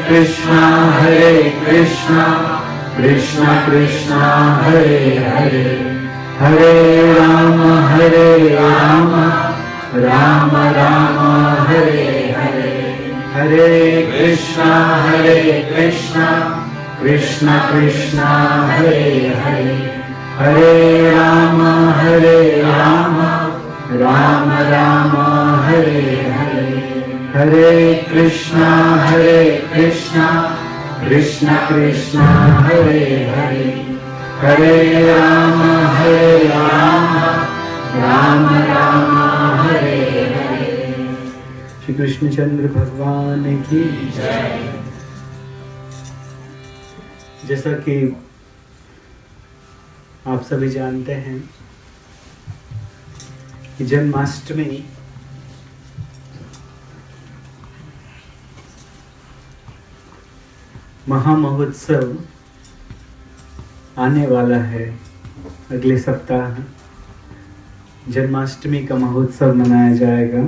कृष्णा कृष्ण कृष्ण हरे हरे, हरे राम राम राम हरे हरे, हरे कृष्णा कृष्ण कृष्ण हरे हरे, हरे राम राम राम हरे हरे, हरे कृष्णा कृष्ण कृष्ण हरे हरे, हरे राम राम राम हरे हरे। श्री कृष्णचंद्र भगवान की जय। जैसा कि आप सभी जानते हैं कि जन्माष्टमी महामहोत्सव आने वाला है। अगले सप्ताह जन्माष्टमी का महोत्सव मनाया जाएगा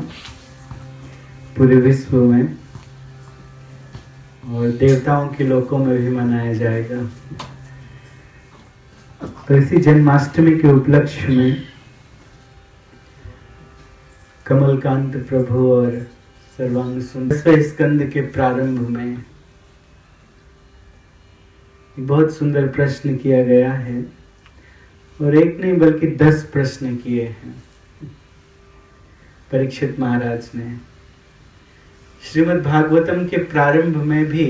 पूरे विश्व में, और देवताओं के लोकों में भी मनाया जाएगा। तो इसी जन्माष्टमी के उपलक्ष्य में कमलकांत प्रभु और सर्वांग सुंदर स्कंद के प्रारंभ में बहुत सुंदर प्रश्न किया गया है, और एक नहीं बल्कि 10 प्रश्न किए हैं परीक्षित महाराज ने। श्रीमद् भागवतम के प्रारंभ में भी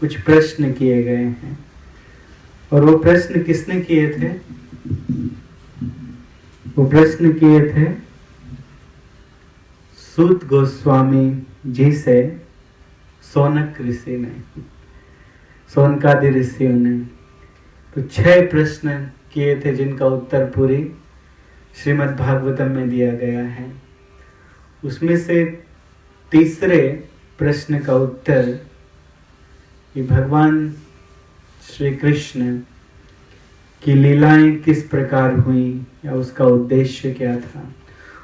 कुछ प्रश्न किए गए हैं, और वो प्रश्न किसने किए थे? वो प्रश्न किए थे सूत गोस्वामी जी से सौनक ऋषि ने, सौनकादि ऋषियों ने। तो 6 प्रश्न किए थे जिनका उत्तर पूरी श्रीमद् भागवतम में दिया गया है। उसमें से तीसरे प्रश्न का उत्तर कि भगवान श्री कृष्ण की लीलाएं किस प्रकार हुई या उसका उद्देश्य क्या था,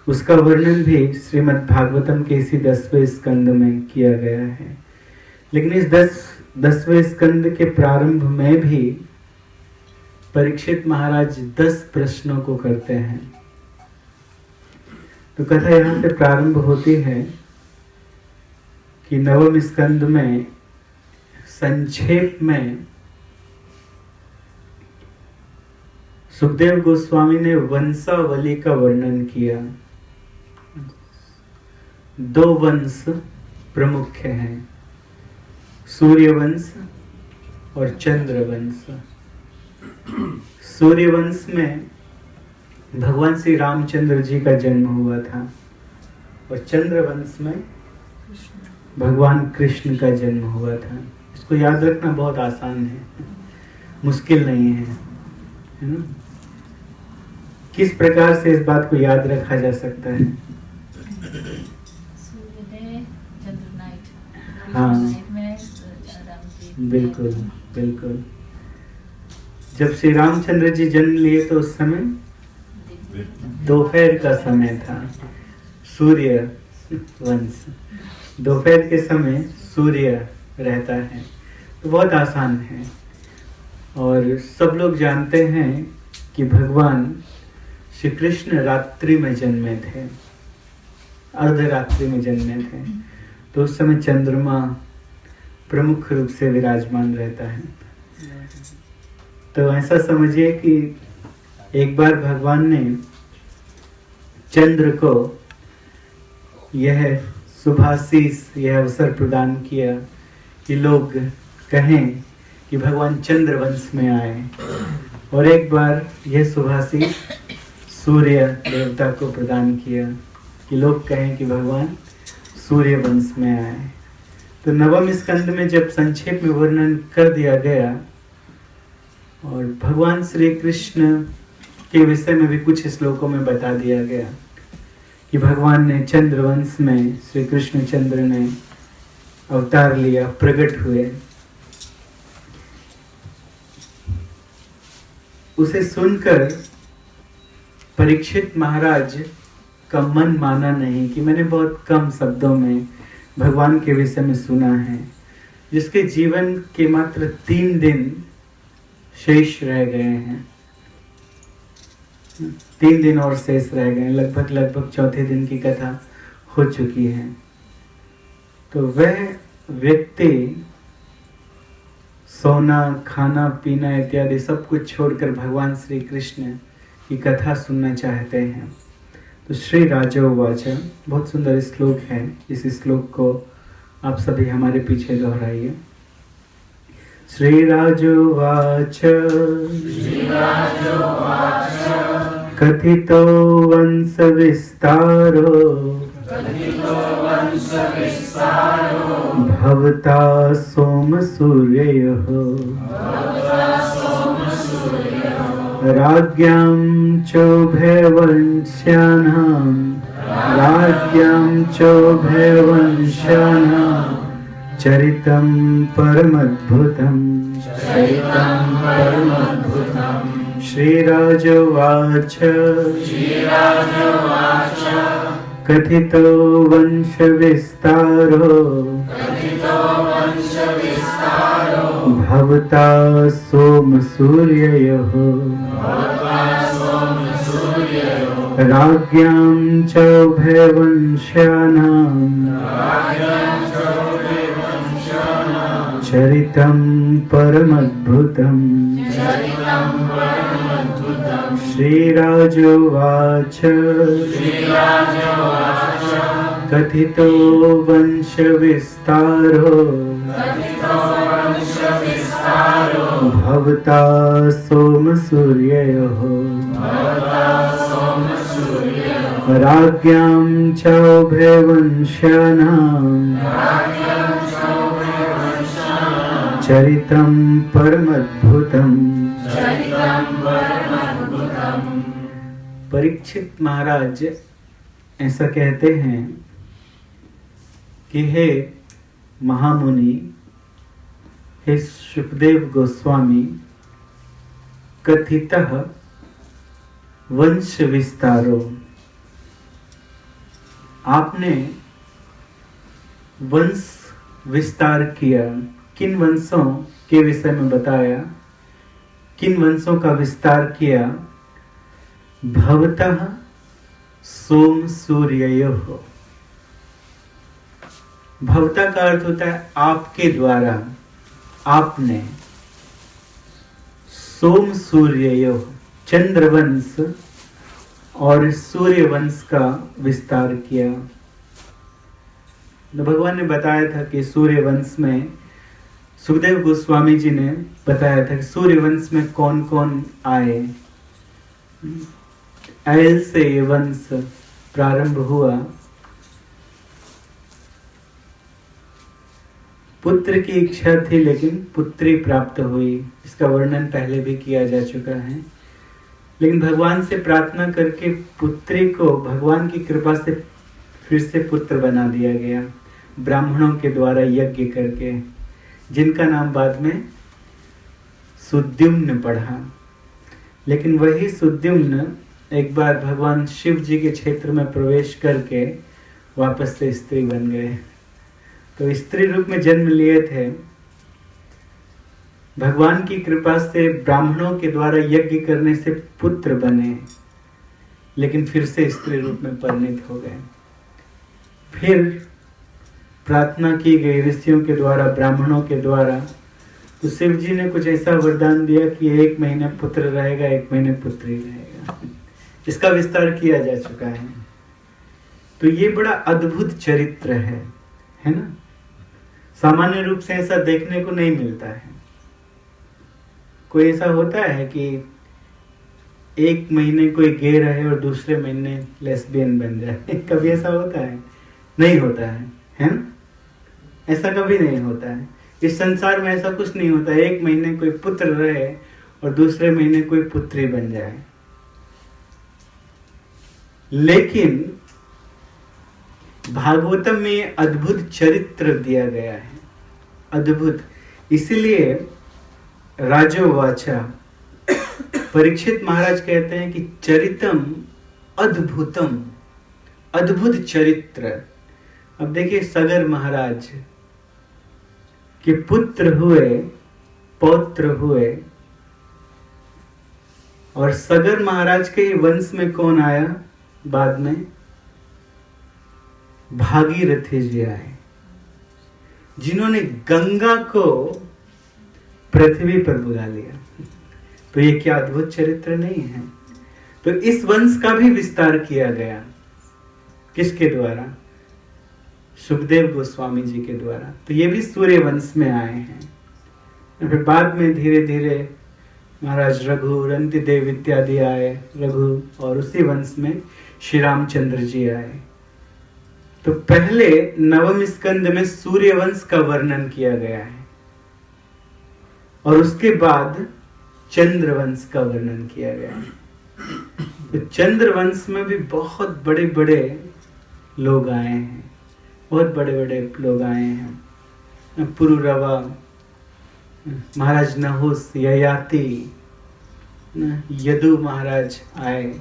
उसका वर्णन भी श्रीमद् भागवतम के इसी 10वें स्कंद में किया गया है। लेकिन इस 10वें स्कंद के प्रारंभ में भी परीक्षित महाराज 10 प्रश्नों को करते हैं। तो कथा यहाँ से प्रारंभ होती है कि 9वें स्कंद में संक्षेप में सुखदेव गोस्वामी ने वंशावली का वर्णन किया। 2 वंश प्रमुख हैं, सूर्यवंश और चंद्रवंश। सूर्यवंश में भगवान श्री रामचंद्र जी का जन्म हुआ था, और चंद्रवंश में भगवान कृष्ण का जन्म हुआ था। इसको याद रखना बहुत आसान है, मुश्किल नहीं है ना? किस प्रकार से इस बात को याद रखा जा सकता है? हाँ, बिल्कुल बिल्कुल। जब श्री रामचंद्र जी जन्म लिए तो उस समय दोपहर का समय था। सूर्य वंश, दोपहर के समय सूर्य रहता है, तो बहुत आसान है। और सब लोग जानते हैं कि भगवान श्री कृष्ण रात्रि में जन्मे थे, अर्धरात्रि में जन्मे थे। तो उस समय चंद्रमा प्रमुख रूप से विराजमान रहता है। तो ऐसा समझिए कि एक बार भगवान ने चंद्र को यह शुभाशीष, यह अवसर प्रदान किया कि लोग कहें कि भगवान चंद्रवंश में आए, और एक बार यह शुभाशीष सूर्य देवता को प्रदान किया कि लोग कहें कि भगवान सूर्य वंश में आए। तो 9वें स्कंद में जब संक्षेप में वर्णन कर दिया गया, और भगवान श्री कृष्ण के विषय में भी कुछ श्लोकों में बता दिया गया कि भगवान ने चंद्रवंश में, श्री कृष्ण चंद्र ने अवतार लिया, प्रकट हुए। उसे सुनकर परीक्षित महाराज का मन माना नहीं कि मैंने बहुत कम शब्दों में भगवान के विषय में सुना है। जिसके जीवन के मात्र 3 दिन शेष रह गए हैं, 3 दिन और शेष रह गए, लगभग चौथे दिन की कथा हो चुकी है। तो वह व्यक्ति सोना, खाना पीना इत्यादि सब कुछ छोड़कर भगवान श्री कृष्ण की कथा सुनना चाहते हैं। तो श्री राजोवाच, बहुत सुंदर श्लोक है, इस श्लोक को आप सभी हमारे पीछे दोहराइए। श्री राजोवाच कथितो वंश विस्तारो भवता सोम सूर्ययोः राज्ञां चोभयवंशानां चरितं परमद्भुतम् श्रीराजोवाच कथितो वंश विस्तारो भवता सोम सूर्ययोः राज्ञां चोभयवंशानां चरितं परमद्भुतम् श्रीराजोवाच कथितो वंश विस्तारो भवता सोम सूर्ययोः राज्ञां चोभयवंशानां चरितं परमद्भुतम्। परीक्षित महाराज ऐसा कहते हैं कि हे महामुनि, हे सुखदेव गोस्वामी, कथितः वंश विस्तारो, आपने वंश विस्तार किया। किन वंशों के विषय में बताया, किन वंशों का विस्तार किया? भवतः सोम सूर्ययोः। भवता का अर्थ होता है आपके द्वारा, आपने। सोम सूर्ययोः, चंद्रवंश और सूर्यवंश का विस्तार किया। तो भगवान ने बताया था कि सूर्यवंश में, सुखदेव गोस्वामी जी ने बताया था कि सूर्यवंश में कौन कौन आए। ऐल से ये वंश प्रारंभ हुआ। पुत्र की इच्छा थी लेकिन पुत्री प्राप्त हुई, इसका वर्णन पहले भी किया जा चुका है। लेकिन भगवान से प्रार्थना करके पुत्री को भगवान की कृपा से फिर से पुत्र बना दिया गया, ब्राह्मणों के द्वारा यज्ञ करके, जिनका नाम बाद में सुद्युम्न पढ़ा। लेकिन वही सुद्युम्न एक बार भगवान शिव जी के क्षेत्र में प्रवेश करके वापस से स्त्री बन गए। तो स्त्री रूप में जन्म लिए थे, भगवान की कृपा से ब्राह्मणों के द्वारा यज्ञ करने से पुत्र बने, लेकिन फिर से स्त्री रूप में परिणित हो गए। फिर प्रार्थना की गई ऋषियों के द्वारा, ब्राह्मणों के द्वारा, तो शिव जी ने कुछ ऐसा वरदान दिया कि 1 महीने पुत्र रहेगा, 1 महीने पुत्री रहेगा। इसका विस्तार किया जा चुका है। तो ये बड़ा अद्भुत चरित्र है ना। सामान्य रूप से ऐसा देखने को नहीं मिलता है। कोई ऐसा होता है कि 1 महीने कोई गे रहे और दूसरे महीने लेस्बियन बन जाए? कभी ऐसा होता है? नहीं होता है ना। ऐसा कभी नहीं होता है। इस संसार में ऐसा कुछ नहीं होता। 1 महीने कोई पुत्र रहे और दूसरे महीने कोई पुत्री बन जाए। लेकिन भागवतम में अद्भुत चरित्र दिया गया है, अद्भुत। इसलिए राजोवाचा, परीक्षित महाराज कहते हैं कि चरितम अद्भुतम, अद्भुत चरित्र। अब देखिए सगर महाराज, कि पुत्र हुए, पौत्र हुए, और सगर महाराज के ही वंश में कौन आया बाद में? भागीरथी जी आए, जिन्होंने गंगा को पृथ्वी पर बुला लिया। तो ये क्या अद्भुत चरित्र नहीं है? तो इस वंश का भी विस्तार किया गया, किसके द्वारा? सुखदेव गोस्वामी जी के द्वारा। तो ये भी सूर्य वंश में आए हैं। और फिर बाद में धीरे धीरे महाराज रघु, रंतिदेव इत्यादि आए, रघु, और उसी वंश में श्री रामचंद्र जी आए। तो पहले नवम स्कंद में सूर्य वंश का वर्णन किया गया है, और उसके बाद चंद्र वंश का वर्णन किया गया है। तो चंद्र वंश में भी बहुत बड़े बड़े लोग आए हैं, बहुत बड़े बड़े लोग आए हैं। पुरुरवा, महाराज नहुस, ययाति, यदु महाराज आए,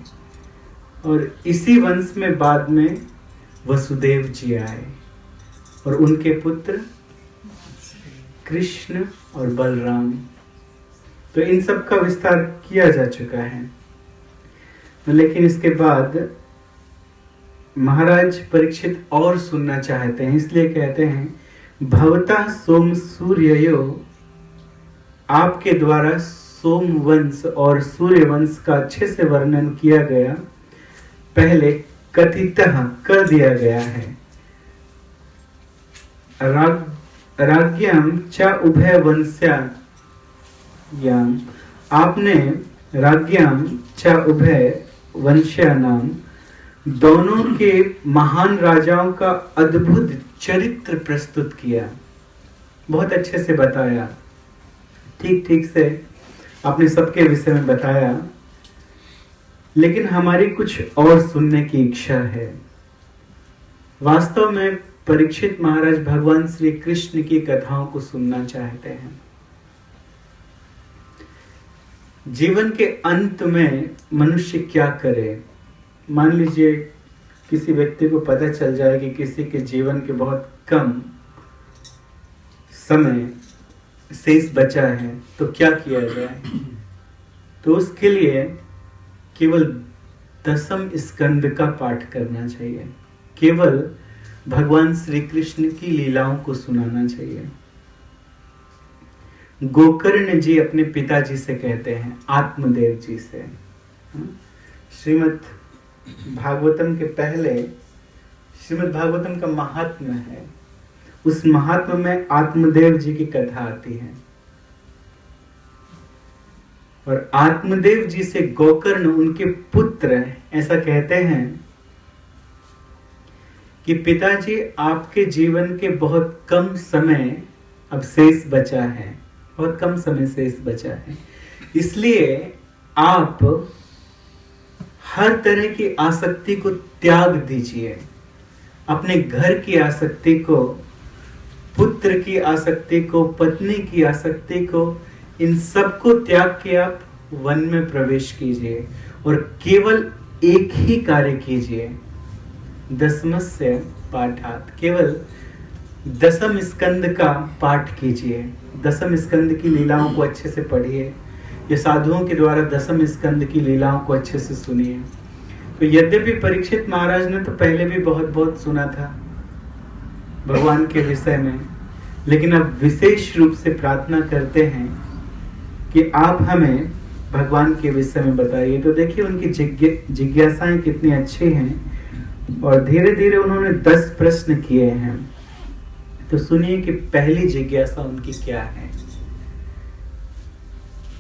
और इसी वंश में बाद में वसुदेव जी आए, और उनके पुत्र कृष्ण और बलराम। तो इन सब का विस्तार किया जा चुका है। लेकिन इसके बाद महाराज परीक्षित और सुनना चाहते हैं, इसलिए कहते हैं भवता सोम सूर्ययो, आपके द्वारा सोम वंश और सूर्य वंश का अच्छे से वर्णन किया गया, पहले कथितः कर दिया गया है। राज्ञाम च उभय वंश्याम, आपने राज्ञाम च उभय वंश्यानाम, दोनों के महान राजाओं का अद्भुत चरित्र प्रस्तुत किया, बहुत अच्छे से बताया, ठीक ठीक से आपने सबके विषय में बताया। लेकिन हमारी कुछ और सुनने की इच्छा है। वास्तव में परीक्षित महाराज भगवान श्री कृष्ण की कथाओं को सुनना चाहते हैं। जीवन के अंत में मनुष्य क्या करे? मान लीजिए किसी व्यक्ति को पता चल जाए कि किसी के जीवन के बहुत कम समय शेष बचा है, तो क्या किया जाए? तो उसके लिए केवल दसम स्कंद का पाठ करना चाहिए, केवल भगवान श्री कृष्ण की लीलाओं को सुनाना चाहिए। गोकर्ण जी अपने पिताजी से कहते हैं, आत्मदेव जी से, श्रीमद् भागवतम के पहले श्रीमद् भागवतम का महात्म्य है, उस महात्म्य में आत्मदेव जी की कथा आती है। और आत्मदेव जी से गोकर्ण उनके पुत्र ऐसा कहते हैं कि पिताजी, आपके जीवन के बहुत कम समय अब शेष बचा है, बहुत कम समय शेष बचा है, इसलिए आप हर तरह की आसक्ति को त्याग दीजिए। अपने घर की आसक्ति को, पुत्र की आसक्ति को, पत्नी की आसक्ति को, इन सबको त्याग के आप वन में प्रवेश कीजिए और केवल एक ही कार्य कीजिए, दसमस्य पाठात, केवल दसम स्कंद का पाठ कीजिए। दसम स्कंद की लीलाओं को अच्छे से पढ़िए, ये साधुओं के द्वारा दसम स्कंद की लीलाओं को अच्छे से सुनिए। तो यद्यपि परीक्षित महाराज ने तो पहले भी बहुत बहुत सुना था भगवान के विषय में, लेकिन अब विशेष रूप से प्रार्थना करते हैं कि आप हमें भगवान के विषय में बताइए। तो देखिए उनकी जिज्ञासाएं कितनी अच्छी हैं, और धीरे धीरे उन्होंने 10 प्रश्न किए हैं। तो सुनिए कि पहली जिज्ञासा उनकी क्या है।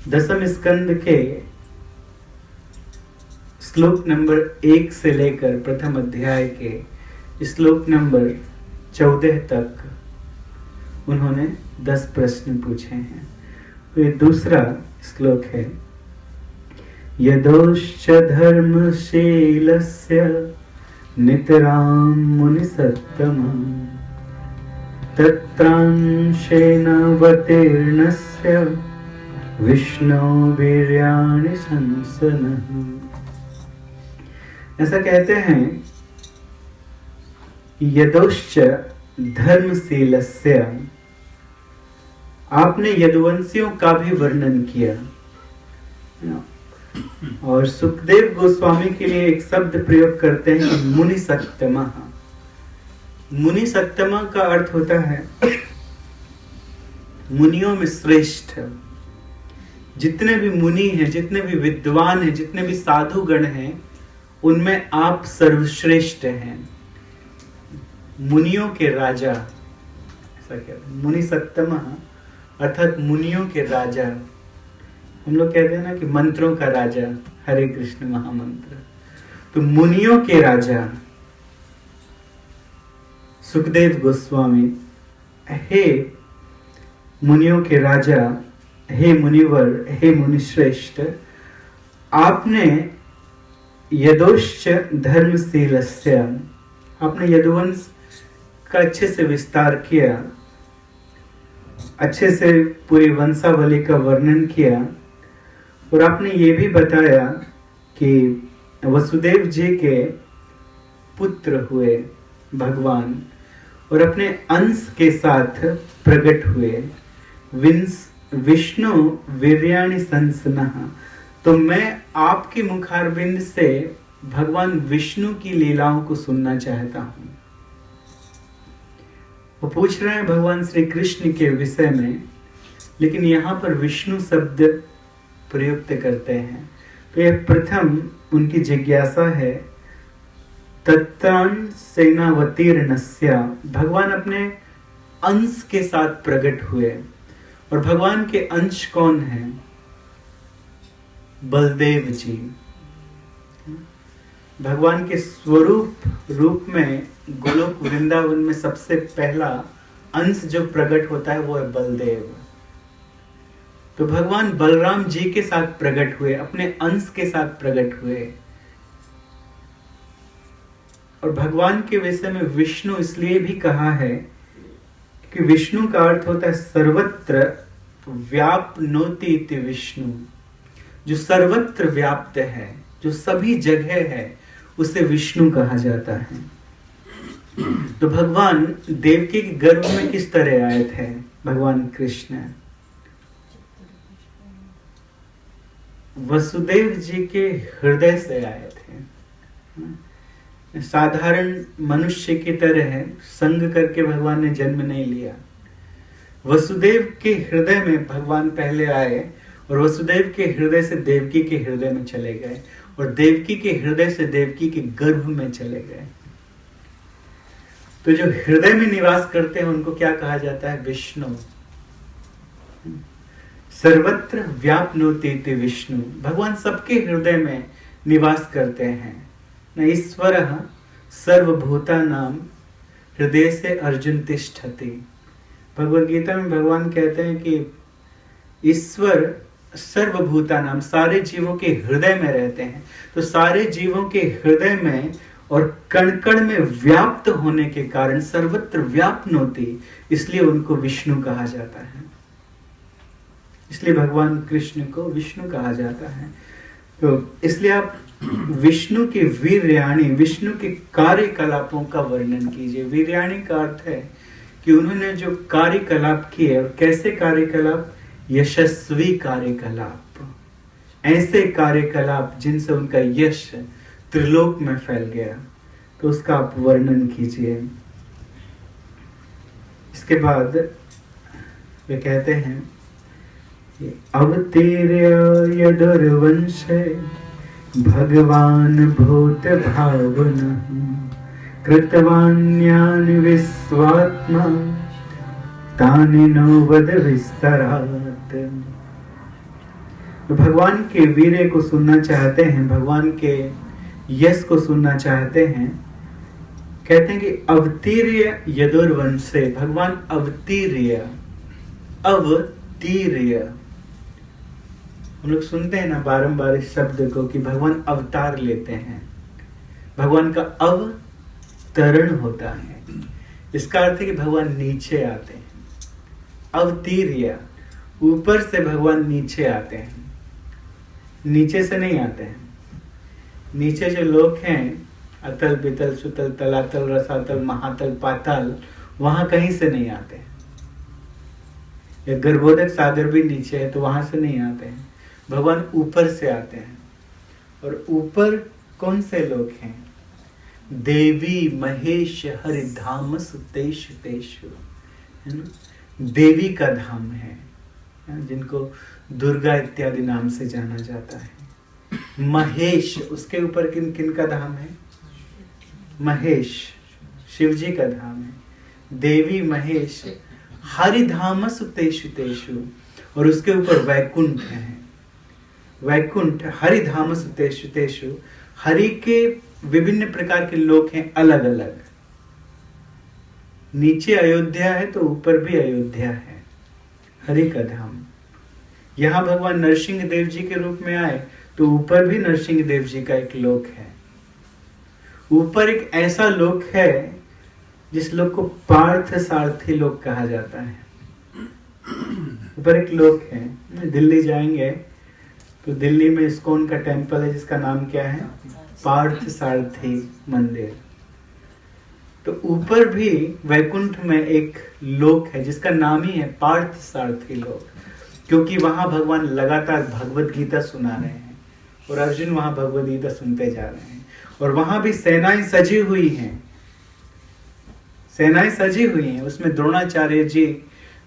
दसम स्कंद के श्लोक नंबर 1 से लेकर प्रथम अध्याय के श्लोक नंबर 14 तक उन्होंने 10 प्रश्न पूछे हैं। तो ये दूसरा श्लोक है, यदोश्च धर्मशीलस्य नितरां मुनिसत्तमं तत्रांशेन वतीर्णस्य विष्णु वीर्याणि संसनः। ऐसा कहते हैं कि यदोश्च धर्मशीलस्य, आपने यदुवंशियों का भी वर्णन किया। और सुखदेव गोस्वामी के लिए एक शब्द प्रयोग करते हैं कि मुनि सत्तमा। मुनि सत्तमा का अर्थ होता है मुनियों में श्रेष्ठ। जितने भी मुनि हैं, जितने भी विद्वान हैं, जितने भी साधुगण हैं, उनमें आप सर्वश्रेष्ठ हैं, मुनियों के राजा। ऐसा कहते हैं मुनि सत्तमा, अर्थात मुनियों के राजा। हम लोग कहते हैं ना कि मंत्रों का राजा, हरे कृष्ण महामंत्र। तो मुनियों के राजा सुखदेव गोस्वामी, हे मुनियों के राजा, हे मुनिवर, हे मुनिश्रेष्ठ, आपने यदोश्च धर्मशीलस्य, आपने यदुवंश का अच्छे से विस्तार किया, अच्छे से पूरी वंशावली का वर्णन किया। और आपने ये भी बताया कि वसुदेव जी के पुत्र हुए भगवान और अपने अंश के साथ प्रकट हुए। विष्णु वीर्याणि संसनः, तो मैं आपके मुखारविंद से भगवान विष्णु की लीलाओं को सुनना चाहता हूं। वो पूछ रहे हैं भगवान श्री कृष्ण के विषय में, लेकिन यहाँ पर विष्णु शब्द प्रयुक्त करते हैं। तो यह प्रथम उनकी जिज्ञासा है। तत्राण सेनावतीर्णस्य, भगवान अपने अंश के साथ प्रकट हुए। और भगवान के अंश कौन हैं? बलदेव जी। भगवान के स्वरूप रूप में गोलोक वृंदावन में सबसे पहला अंश जो प्रकट होता है वो है बलदेव। तो भगवान बलराम जी के साथ प्रकट हुए, अपने अंश के साथ प्रकट हुए। और भगवान के विषय में विष्णु इसलिए भी कहा है कि विष्णु का अर्थ होता है सर्वत्र व्यापनोति इति विष्णु, जो सर्वत्र व्याप्त है, जो सभी जगह है, उसे विष्णु कहा जाता है। तो भगवान देवकी के गर्भ में किस तरह आए थे? भगवान कृष्ण वसुदेव जी के हृदय से आए थे। साधारण मनुष्य की तरह संग करके भगवान ने जन्म नहीं लिया। वसुदेव के हृदय में भगवान पहले आए और वसुदेव के हृदय से देवकी के हृदय में चले गए और देवकी के हृदय से देवकी के गर्भ में चले गए। तो जो हृदय में निवास करते हैं उनको क्या कहा जाता है? विष्णु। सर्वत्र व्यापनोति इति विष्णु, भगवान सबके हृदय में निवास करते हैं। न ईश्वरः सर्वभूतानां हृदय से अर्जुन तिष्ठति। भगवद गीता में भगवान कहते हैं कि ईश्वर सर्वभूतानां, सारे जीवों के हृदय में रहते हैं। तो सारे जीवों के हृदय में और कण कण में व्याप्त होने के कारण सर्वत्र व्यापनोति, इसलिए उनको विष्णु कहा जाता है। इसलिए भगवान कृष्ण को विष्णु कहा जाता है। तो इसलिए आप विष्णु के वीर्याणि, विष्णु के कार्यकलापों का वर्णन कीजिए। वीर्याणि का अर्थ है कि उन्होंने जो कार्यकलाप किए, और कैसे कार्यकलाप? यशस्वी कार्यकलाप, ऐसे कार्यकलाप जिनसे उनका यश त्रिलोक में फैल गया, तो उसका आप वर्णन कीजिए। इसके बाद वे कहते हैं अवतीर्य यदुर्वंशे भगवान भूत भावनः कृतवान्यानि विश्वात्मा तानि नो वद विस्तरात्। भगवान के वीर्य को सुनना चाहते हैं, भगवान के यश को सुनना चाहते हैं। कहते हैं कि अवतीर्य यदुर्वंशे, भगवान अवतीर्य, अवतीर्य। हम लोग सुनते हैं ना बारंबार इस शब्द को कि भगवान अवतार लेते हैं, भगवान का अवतरण होता है। इसका अर्थ है कि भगवान नीचे आते हैं। अवतीर्य, ऊपर से भगवान नीचे आते हैं, नीचे से नहीं आते हैं। नीचे जो लोग हैं, अतल बितल सुतल तलातल रसातल महातल पाताल, वहां कहीं से नहीं आते हैं। या गर्भोदक सागर भी नीचे है तो वहां से नहीं आते हैं, भगवान ऊपर से आते हैं। और ऊपर कौन से लोग हैं? देवी महेश हरिधाम सुतेषु तेषु, है ना? देवी का धाम है, जिनको दुर्गा इत्यादि नाम से जाना जाता है। महेश, उसके ऊपर किन किन का धाम है? महेश शिव जी का धाम है। देवी महेश हरिधाम सुतेषु तेषु, और उसके ऊपर वैकुंठ है। वैकुंठ हरिधाम सुतेषु तेषु, हरि के विभिन्न प्रकार के लोक हैं अलग अलग। नीचे अयोध्या है तो ऊपर भी अयोध्या है, हरि का धाम। यहां भगवान नरसिंह देव जी के रूप में आए तो ऊपर भी नरसिंह देव जी का एक लोक है। ऊपर एक ऐसा लोक है जिस लोक को पार्थ सारथी लोक कहा जाता है। ऊपर एक लोक है, दिल्ली जाएंगे तो दिल्ली में इस्कॉन का टेम्पल है जिसका नाम क्या है? पार्थ सारथी मंदिर। तो ऊपर भी वैकुंठ में एक लोक है जिसका नाम ही है पार्थ सारथी लोक, क्योंकि वहां भगवान लगातार भगवत गीता सुना रहे हैं और अर्जुन वहां भगवत गीता सुनते जा रहे हैं। और वहां भी सेनाएं सजी हुई हैं, सेनाएं सजी हुई हैं। उसमें द्रोणाचार्य जी,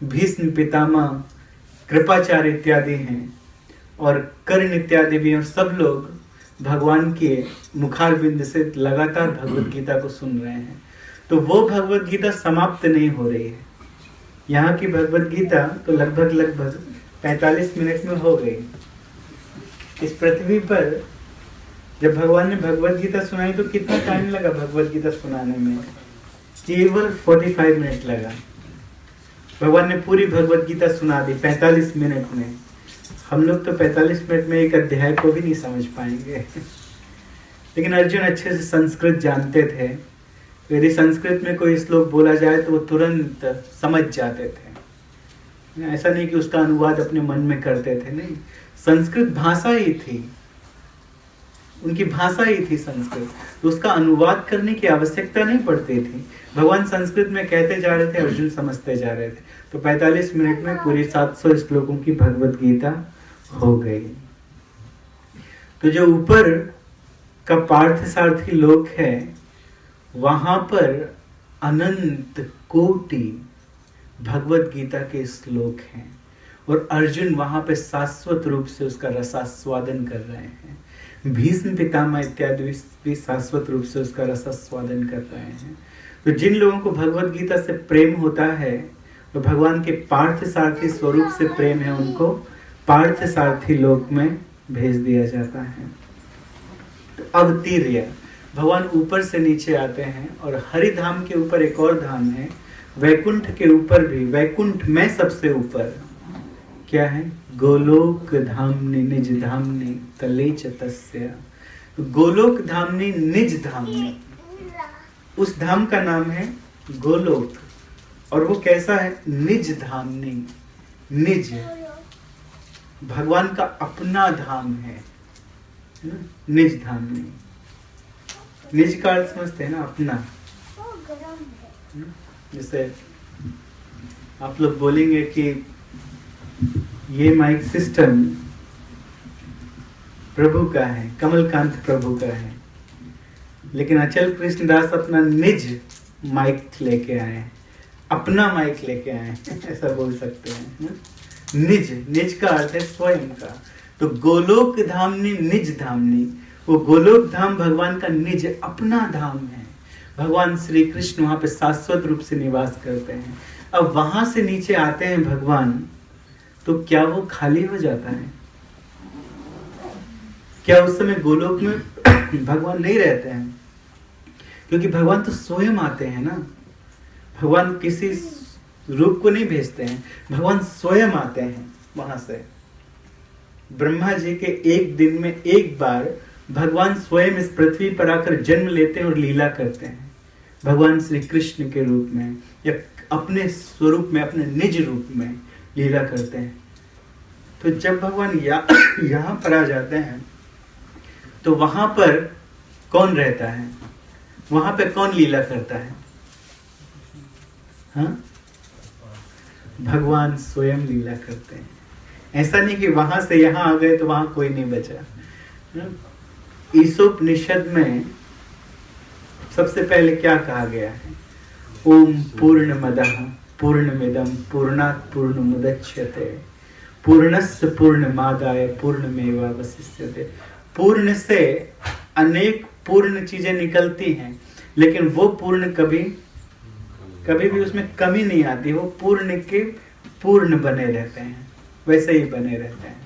भीष्म पितामह, कृपाचार्य इत्यादि हैं और कर्ण इत्यादि भी, और सब लोग भगवान के मुखारविंद से लगातार भगवत गीता को सुन रहे हैं। तो वो भगवत गीता समाप्त नहीं हो रही है। यहाँ की भगवत गीता तो लगभग 45 मिनट में हो गई। इस पृथ्वी पर जब भगवान ने भगवत गीता सुनाई तो कितना टाइम लगा भगवत गीता सुनाने में? केवल 45 मिनट लगा। भगवान ने पूरी भगवत गीता सुना दी 45 मिनट में। हम लोग तो 45 मिनट में एक अध्याय को भी नहीं समझ पाएंगे। लेकिन अर्जुन अच्छे से संस्कृत जानते थे, तो यदि संस्कृत में कोई श्लोक बोला जाए तो वो तुरंत समझ जाते थे। ऐसा नहीं कि उसका अनुवाद अपने मन में करते थे, नहीं, संस्कृत भाषा ही थी, उनकी भाषा ही थी संस्कृत, तो उसका अनुवाद करने की आवश्यकता नहीं पड़ती थी। भगवान संस्कृत में कहते जा रहे थे, अर्जुन समझते जा रहे थे। तो 45 मिनट में पूरी 700 श्लोकों की भगवत गीता हो गई। तो जो ऊपर का पार्थ सारथी लोक है, वहां पर अनंत कोटि भगवत गीता के श्लोक हैं और अर्जुन वहां पे शाश्वत रूप से उसका रसास्वादन कर रहे हैं। भीष्म पितामह इत्यादि भी शाश्वत रूप से उसका रसास्वादन कर रहे हैं। तो जिन लोगों को भगवत गीता से प्रेम होता है, तो भगवान के पार्थ सारथी स्वरूप से प्रेम है, उनको पार्थ सारथी लोक में भेज दिया जाता है। तो अवतीर्य, भगवान ऊपर से नीचे आते हैं। और हरिधाम के ऊपर एक और धाम है, वैकुंठ के ऊपर भी, वैकुंठ में सबसे ऊपर क्या है? गोलोक धामनि निज धामनि तले च तस्य। तो गोलोक धामनि निज धामनि, उस धाम का नाम है गोलोक। और वो कैसा है? निज धामनि, निज, भगवान का अपना धाम है, निज धामनि। निज का अर्थ समझते हैं ना, अपना। जैसे आप लोग बोलेंगे कि ये माइक सिस्टम प्रभु का है, कमलकांत प्रभु का है, लेकिन अचल कृष्णदास अपना निज माइक लेके आए हैं, अपना माइक लेके आए हैं, ऐसा बोल सकते हैं। निज, निज का अर्थ है स्वयं का। तो गोलोक धामनि निज धामनि, वो गोलोक धाम भगवान का निज अपना धाम है। भगवान श्री कृष्ण वहां पे शाश्वत रूप से निवास करते हैं। अब वहां से नीचे आते हैं भगवान, तो क्या वो खाली हो जाता है? क्या उस समय गोलोक में भगवान नहीं रहते हैं? क्योंकि भगवान तो स्वयं आते हैं ना, भगवान किसी रूप को नहीं भेजते हैं, भगवान स्वयं आते हैं वहां से। ब्रह्मा जी के एक दिन में एक बार भगवान स्वयं इस पृथ्वी पर आकर जन्म लेते हैं और लीला करते हैं, भगवान श्री कृष्ण के रूप में या अपने स्वरूप में, अपने निज रूप में लीला करते हैं। तो जब भगवान यहाँ पर आ जाते हैं तो वहां पर कौन रहता है? वहां पे कौन लीला करता है? हाँ, भगवान स्वयं लीला करते हैं। ऐसा नहीं कि वहां से यहां आ गए तो वहां कोई नहीं बचा। ईशोपनिषद में सबसे पहले क्या कहा गया है? ओम पूर्णमदः पूर्णमिदं पूर्णात् पूर्णमुदच्यते पूर्णस्य पूर्णमादाय पूर्णमेवावशिष्यते। पूर्ण से अनेक पूर्ण चीजें निकलती हैं, लेकिन वो पूर्ण कभी भी उसमें कमी नहीं आती। वो पूर्ण के पूर्ण बने रहते हैं, वैसे ही बने रहते हैं।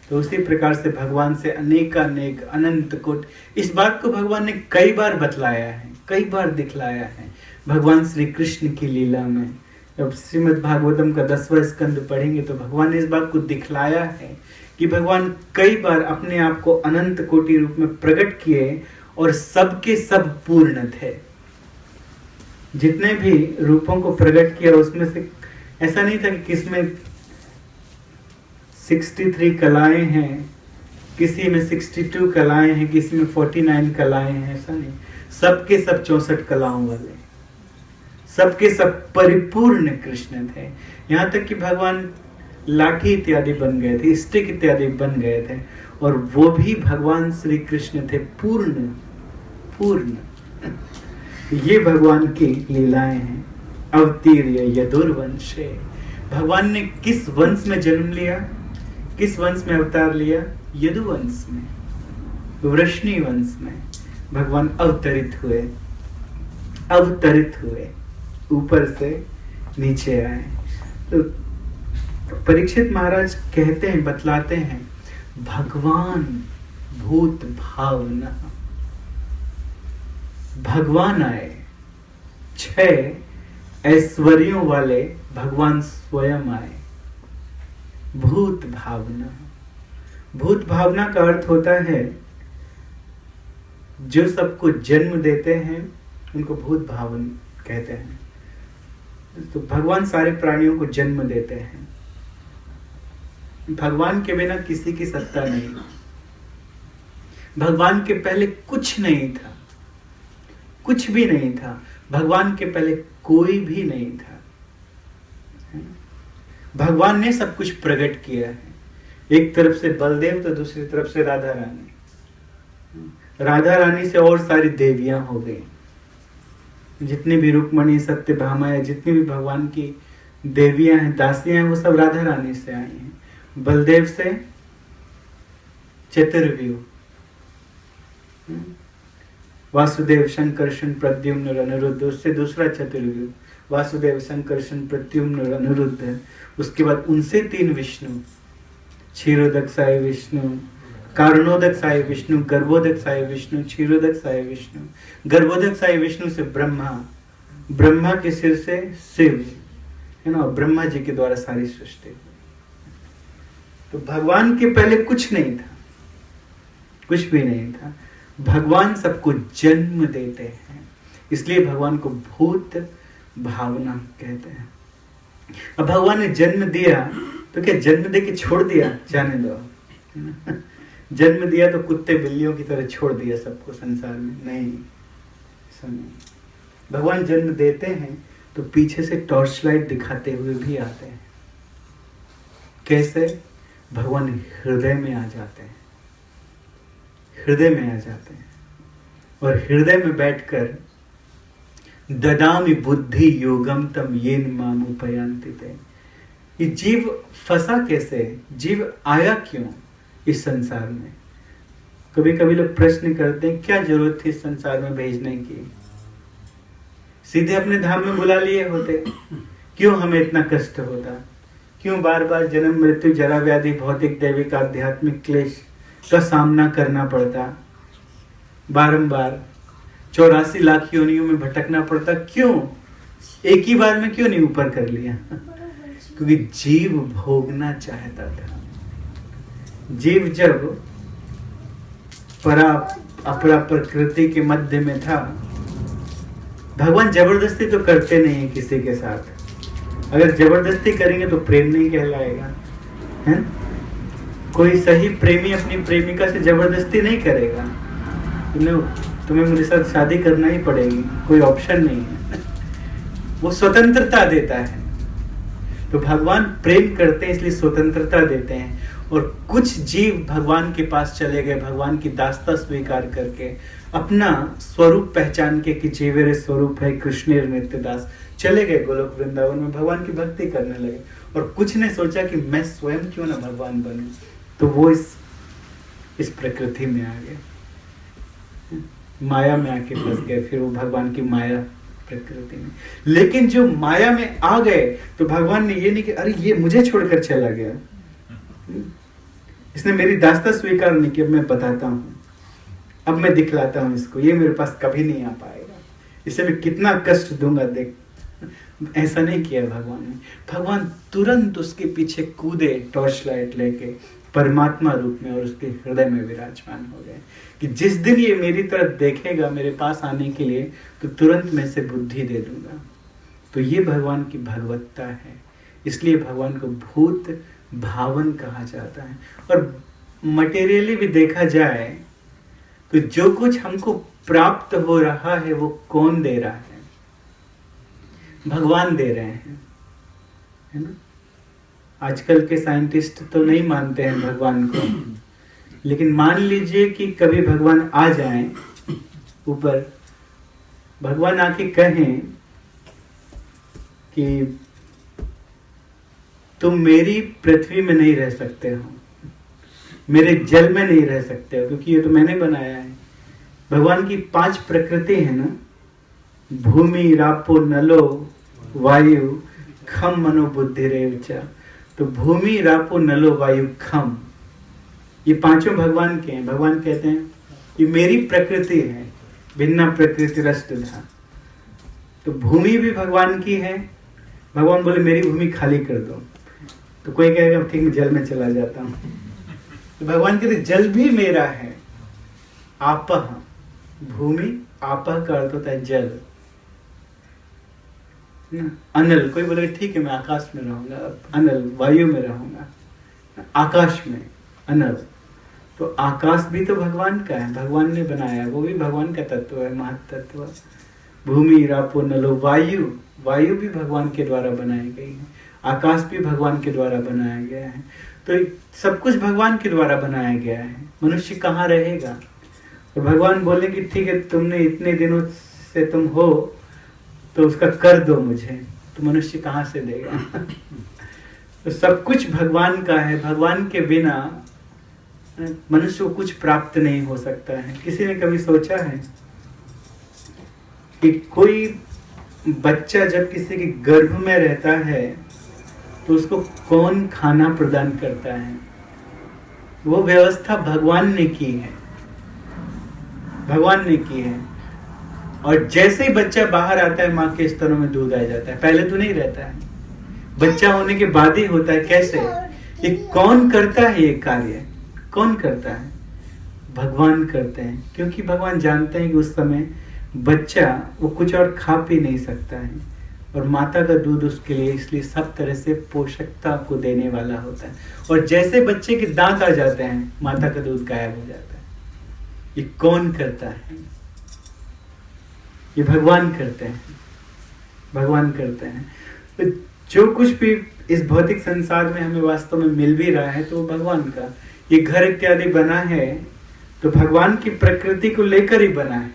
तो उसी प्रकार से भगवान से अनेक अनंत कोट, इस बात को भगवान ने कई बार बतलाया है, कई बार दिखलाया है भगवान श्री कृष्ण की लीला में। जब श्रीमद् भागवतम का 10वां स्कंद पढ़ेंगे तो भगवान ने इस बात को दिखलाया है कि भगवान कई बार अपने आप को अनंत कोटि रूप में प्रकट किए और सबके सब पूर्ण थे। जितने भी रूपों को प्रकट किया उसमें से ऐसा नहीं था कि किसमें 63 कलाएं हैं, किसी में 62 कलाएं हैं, किसी में 49 कलाएं हैं। ऐसा नहीं, सबके सब 64 कलाओं वाले, सबके सब परिपूर्ण कृष्ण थे। यहाँ तक कि भगवान लाठी इत्यादि बन गए थे, स्टिक इत्यादि बन गए थे, और वो भी भगवान श्री कृष्ण थे पूर्ण। ये भगवान की लीलाएं हैं। अवतीर्य यदुर्वंशे, भगवान ने किस वंश में जन्म लिया, किस वंश में अवतार लिया? यदुवंश में, वृष्णि वंश में भगवान अवतरित हुए, ऊपर से नीचे आए। तो परीक्षित महाराज कहते हैं, बतलाते हैं, भगवान भूत भावना, भगवान आए। 6 ऐश्वर्यों वाले भगवान स्वयं आए। भूत भावना, भूत भावना का अर्थ होता है जो सबको जन्म देते हैं उनको भूत भावन कहते हैं। तो भगवान सारे प्राणियों को जन्म देते हैं। भगवान के बिना किसी की सत्ता नहीं। भगवान के पहले कुछ नहीं था, कुछ भी नहीं था। भगवान के पहले कोई भी नहीं था। भगवान ने सब कुछ प्रकट किया है। एक तरफ से बलदेव तो दूसरी तरफ से राधा रानी। राधा रानी से और सारी देवियां हो गई। जितनी भी रुक्मणी, सत्यभामा है, जितनी भी भगवान की देवियां हैं, दासियां हैं, वो सब राधा रानी से आई हैं। बलदेव से चतुर्व्यूह, वासुदेव शंकर्षण प्रद्युम्न अनिरुद्ध, उससे दूसरा चतुर्व्यूह वासुदेव शंकर्षण प्रद्युम्न अनिरुद्ध। उसके बाद उनसे 3 विष्णु, क्षीरोदक साई विष्णु, कारणोदक साई विष्णु, गर्भोदक साई विष्णु, क्षीरोदक साई विष्णु। गर्भोदक साई विष्णु से ब्रह्मा, ब्रह्मा के सिर से शिव, है ना, ब्रह्मा जी के द्वारा सारी सृष्टि। तो भगवान के पहले कुछ नहीं था, कुछ भी नहीं था। भगवान सबको जन्म देते हैं, इसलिए भगवान को भूत भावना कहते हैं। अब भगवान ने जन्म दिया तो क्या जन्म दे के छोड़ दिया? जाने दो। जन्म दिया तो कुत्ते बिल्लियों की तरह छोड़ दिया सबको संसार में? नहीं, ऐसा नहीं। भगवान जन्म देते हैं तो पीछे से टॉर्च लाइट दिखाते हुए भी आते हैं। कैसे? भगवान हृदय में आ जाते हैं, हृदय में आ जाते हैं, और हृदय में बैठकर ददामि बुद्धि योगम तम येन माम उपयान्ति ते। ये जीव फंसा कैसे? जीव आया क्यों इस संसार में? कभी कभी लोग प्रश्न करते हैं, क्या जरूरत थी इस संसार में भेजने की? सीधे अपने धाम में बुला लिए होते, क्यों हमें इतना कष्ट होता? क्यों बार बार जन्म मृत्यु जरा व्याधि भौतिक दैविक आध्यात्मिक क्लेश का सामना करना पड़ता? बारंबार 84 लाख योनियों में भटकना पड़ता? क्यों? एक ही बार में क्यों नहीं ऊपर कर लिया? क्योंकि जीव भोगना चाहता था। जीव जब परा अपरा प्रकृति के मध्य में था, भगवान जबरदस्ती तो करते नहीं है किसी के साथ। अगर जबरदस्ती करेंगे तो प्रेम नहीं कहलाएगा, है? कोई सही प्रेमी अपनी प्रेमिका से जबरदस्ती नहीं करेगा। तुम्हें मेरे साथ शादी करना ही पड़ेगी, कोई ऑप्शन नहीं है। वो स्वतंत्रता देता है, तो भगवान प्रेम करते हैं इसलिए स्वतंत्रता देते हैं। और कुछ जीव भगवान के पास चले गए, भगवान की दास्ता स्वीकार करके, अपना स्वरूप पहचान के कि जीवेरे स्वरूप है कृष्ण नित्य दास, चले गए गोलोक वृंदावन में, भगवान की भक्ति करने लगे। और कुछ ने सोचा कि मैं स्वयं क्यों ना भगवान बनूं, तो वो इस प्रकृति में आ गए, माया में आके फंस गए, फिर वो भगवान की माया प्रकृति में। लेकिन जो माया में आ गए तो भगवान ने ये नहीं कि अरे ये मुझे छोड़कर चला गया, इसने मेरी दास्ता स्वीकार नहीं की, अब मैं बताता हूँ, अब मैं दिखलाता हूँ इसको, ये मेरे पास कभी नहीं आ पाएगा, इसे मैं कितना कष्ट दूंगा देख। ऐसा नहीं किया भगवान ने। भगवान तुरंत उसके पीछे कूदे टॉर्च लाइट लेके परमात्मा रूप में, और उसके हृदय में विराजमान हो गए कि जिस दिन ये मेरी तरफ देखेगा मेरे पास आने के लिए, तो तुरंत मैं इसे बुद्धि दे दूंगा। तो ये भगवान की भगवत्ता है, इसलिए भगवान को भूत भावन कहा जाता है। और मटेरियली भी देखा जाए तो जो कुछ हमको प्राप्त हो रहा है वो कौन दे रहा है? भगवान दे रहे हैं, है ना। आजकल के साइंटिस्ट तो नहीं मानते हैं भगवान को, लेकिन मान लीजिए कि कभी भगवान आ जाएं ऊपर, भगवान आके कहें कि तुम मेरी पृथ्वी में नहीं रह सकते हो, मेरे जल में नहीं रह सकते हो, क्योंकि ये तो मैंने बनाया है। भगवान की 5 प्रकृति है ना, भूमि रापो नलो वायु खम मनो बुद्धि रेवचा। तो भूमि रापो नलो वायु खम, ये पांचों भगवान के हैं। भगवान कहते हैं ये मेरी प्रकृति है, भिन्ना प्रकृति रष्टधा। तो भूमि भी भगवान की है। भगवान बोले मेरी भूमि खाली कर दो, तो कोई कहेगा ठीक मैं जल में चला जाता हूँ। तो भगवान कहते जल भी मेरा है। आपह, भूमि आपह का अर्थ होता है जल। अनल, कोई बोले ठीक है मैं आकाश में रहूंगा, अनल वायु में रहूंगा, आकाश में अनल। तो आकाश भी तो भगवान का है, भगवान ने बनाया, वो भी भगवान का तत्व है, महत्त्व। भूमि रापो नलो वायु, वायु भी भगवान के द्वारा बनाई गई है, आकाश भी भगवान के द्वारा बनाया गया है। तो सब कुछ भगवान के द्वारा बनाया गया है। मनुष्य कहाँ रहेगा? तो भगवान बोले कि ठीक है तुमने इतने दिनों से तुम हो तो उसका कर दो मुझे, तो मनुष्य कहाँ से देगा? तो सब कुछ भगवान का है, भगवान के बिना मनुष्य को कुछ प्राप्त नहीं हो सकता है। किसी ने कभी सोचा है कि कोई बच्चा जब किसी के गर्भ में रहता है तो उसको कौन खाना प्रदान करता है? वो व्यवस्था भगवान ने की है, भगवान ने की है। और जैसे ही बच्चा बाहर आता है माँ के स्तनों में दूध आ जाता है, पहले तो नहीं रहता है, बच्चा होने के बाद ही होता है। कैसे? ये कौन करता है? ये कार्य कौन करता है? भगवान करते हैं, क्योंकि भगवान जानते हैं कि उस समय बच्चा वो कुछ और खा पी नहीं सकता है, और माता का दूध उसके लिए इसलिए सब तरह से पोषकता को देने वाला होता है। और जैसे बच्चे के दांत आ जाते हैं माता का दूध गायब हो जाता है। ये कौन करता है? ये भगवान करते हैं, भगवान करते हैं। तो जो कुछ भी इस भौतिक संसार में हमें वास्तव में मिल भी रहा है तो वो भगवान का। ये घर इत्यादि बना है तो भगवान की प्रकृति को लेकर ही बना है,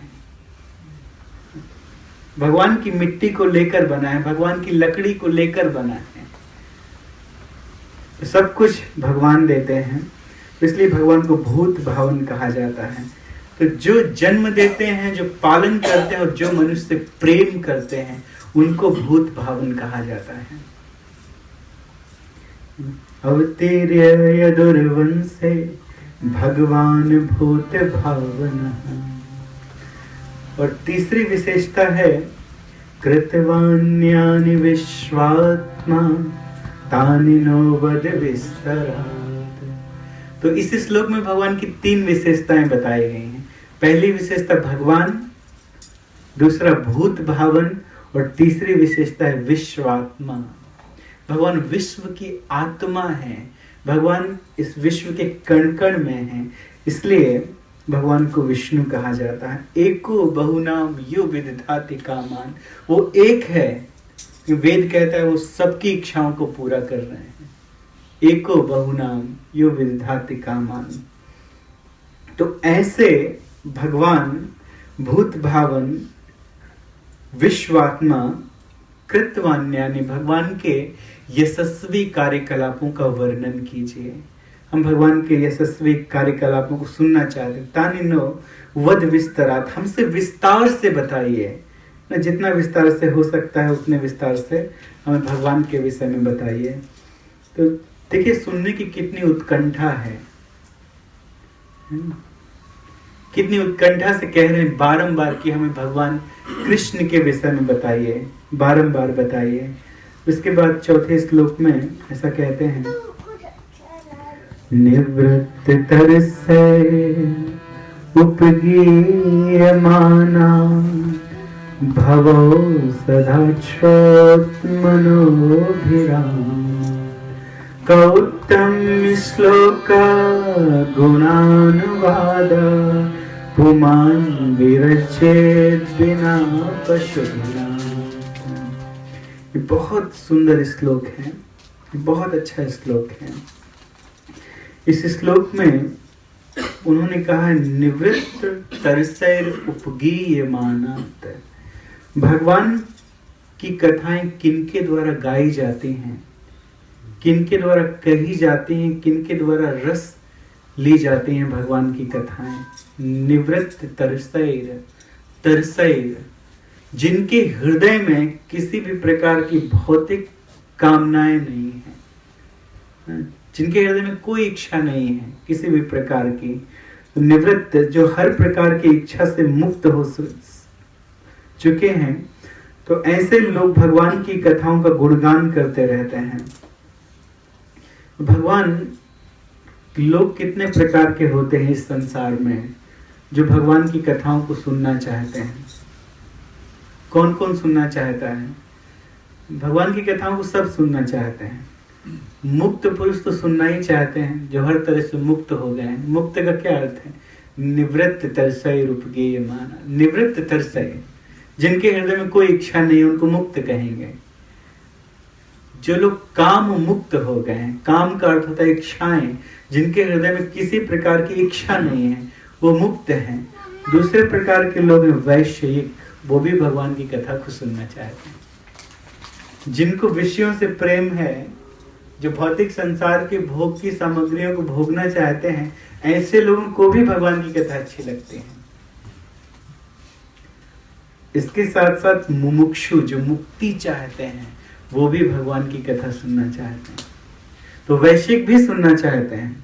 भगवान की मिट्टी को लेकर बना है, भगवान की लकड़ी को लेकर बना है। तो सब कुछ भगवान देते हैं, इसलिए भगवान को भूत भावन कहा जाता है। तो जो जन्म देते हैं, जो पालन करते हैं और जो मनुष्य से प्रेम करते हैं उनको भूत भावन कहा जाता है। अवतीर्य यदुर्वंशे भगवान भूत भावन। और तीसरी विशेषता है कृतवान्यानि विश्वात्मा तानि नो वद विस्तरात्। तो इस श्लोक में भगवान की 3 विशेषताएं बताई गई हैं। पहली विशेषता भगवान, दूसरा भूत भावन, और तीसरी विशेषता है विश्वात्मा। भगवान विश्व की आत्मा है, भगवान इस विश्व के कण कण में है, इसलिए भगवान को विष्णु कहा जाता है। एको बहुनाम यो विदधाति कामान, वो एक है वेद कहता है वो सबकी इच्छाओं को पूरा कर रहे हैं। एको बहुनाम यो विधाति कामान। तो ऐसे भगवान भूत भावन विश्वात्मा कृतवान, यानी भगवान के यशस्वी कार्यकलापों का वर्णन कीजिए। हम भगवान के यशस्वी कार्यकलापों को सुनना चाहते हैं। तानिनो वद विस्तरात, हमसे विस्तार से बताइए, जितना विस्तार से हो सकता है उतने विस्तार से हमें भगवान के विषय में बताइए। तो देखिए सुनने की कितनी उत्कंठा है, कितनी उत्कंठा से कह रहे हैं बारंबार कि हमें भगवान कृष्ण के विषय में बताइए, बारंबार बताइए। उसके बाद चौथे श्लोक में ऐसा कहते हैं, निवृत्त तरसे उपगीयमाना भवो सदा मनोभिराम। कौत्तम श्लोक गुणानुवाद पुमान विरचेत बिना पशुना। ये बहुत सुंदर श्लोक है, बहुत अच्छा श्लोक है। इस श्लोक में उन्होंने कहा निवृत्त तरसैर उपगीयमानात्, भगवान की कथाएं किनके द्वारा गाई जाती हैं, किनके द्वारा कही जाती हैं, किनके द्वारा रस ली जाती हैं भगवान की कथाएं। निवृत्त तरसैर, तरसैर, जिनके हृदय में किसी भी प्रकार की भौतिक कामनाएं नहीं है, जिनके हृदय में कोई इच्छा नहीं है किसी भी प्रकार की, तो निवृत्त, जो हर प्रकार की इच्छा से मुक्त हो चुके हैं, तो ऐसे लोग भगवान की कथाओं का गुणगान करते रहते हैं। भगवान, लोग कितने प्रकार के होते हैं इस संसार में जो भगवान की कथाओं को सुनना चाहते हैं। कौन कौन सुनना चाहता है? भगवान की कथाओं को सब सुनना चाहते हैं। मुक्त पुरुष तो सुनना ही चाहते हैं, जो हर तरह से मुक्त हो गए हैं। मुक्त का क्या अर्थ है? निवृत्त तरसय उपगीयमाना। निवृत्त तरसय, जिनके हृदय में कोई इच्छा नहीं, उनको मुक्त कहेंगे। जो लोग काम मुक्त हो गए हैं, काम का अर्थ होता है इच्छाएं, जिनके हृदय में किसी प्रकार की इच्छा नहीं है, वो मुक्त हैं। दूसरे प्रकार के लोग हैं वैश्यिक, वो भी भगवान की कथा को सुनना चाहते हैं। जिनको विषयों से प्रेम है, जो भौतिक संसार के भोग की सामग्रियों को भोगना चाहते हैं, ऐसे लोगों को भी भगवान की कथा अच्छी लगती है। इसके साथ साथ मुमुक्षु, जो मुक्ति चाहते हैं, वो भी भगवान की कथा सुनना चाहते हैं। तो वैश्विक भी सुनना चाहते हैं।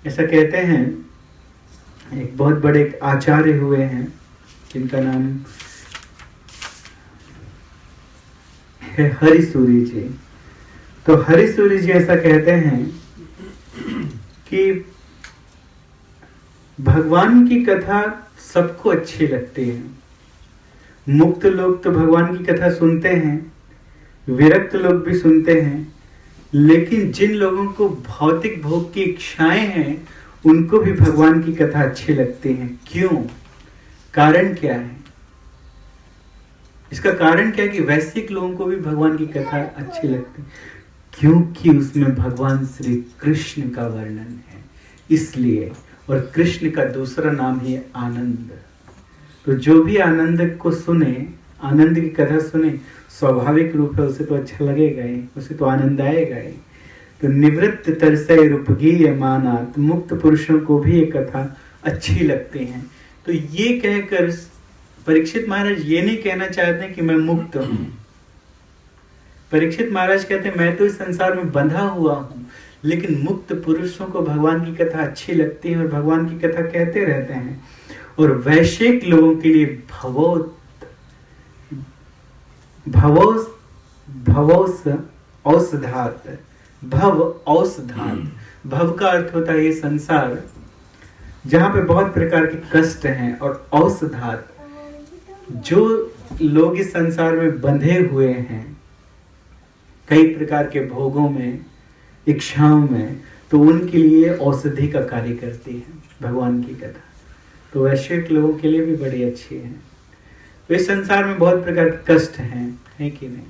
ऐसा कहते हैं, एक बहुत बड़े आचार्य हुए हैं जिनका नाम है हरिसूरी जी। तो हरिसूरी जी ऐसा कहते हैं कि भगवान की कथा सबको अच्छी लगती है। मुक्त लोग तो भगवान की कथा सुनते हैं, विरक्त लोग भी सुनते हैं, लेकिन जिन लोगों को भौतिक भोग की इच्छाएं हैं, उनको भी भगवान की कथा अच्छी लगती है। क्यों? कारण क्या है? इसका कारण क्या है कि वैश्विक लोगों को भी भगवान की कथा अच्छी लगती है? क्योंकि उसमें भगवान श्री कृष्ण का वर्णन है, इसलिए। और कृष्ण का दूसरा नाम है आनंद। तो जो भी आनंद को सुने, आनंद की कथा सुने, स्वाभाविक रूप है उसे तो अच्छा लगेगा ही, उसे तो आनंद आएगा ही। तो निवृत्त तरसय उपगीयमानात्, मुक्त पुरुषों को भी ये कथा अच्छी लगती है। तो ये कहकर परीक्षित महाराज ये नहीं कहना चाहते कि मैं मुक्त हूं। परीक्षित महाराज कहते हैं मैं तो इस संसार में बंधा हुआ हूं, लेकिन मुक्त पुरुषों को भगवान की कथा अच्छी लगती है और भगवान की कथा कहते रहते हैं। और वैश्विक लोगों के लिए भवोस औषधात, भव औषधात, भव का अर्थ होता है ये संसार जहां पे बहुत प्रकार के कष्ट हैं, और औषधात, जो लोग इस संसार में बंधे हुए हैं कई प्रकार के भोगों में, इच्छाओं में, तो उनके लिए औषधि का कार्य करती है भगवान की कथा। तो वैश्विक लोगों के लिए भी बड़ी अच्छी है। इस संसार में बहुत प्रकार के कष्ट हैं कि नहीं?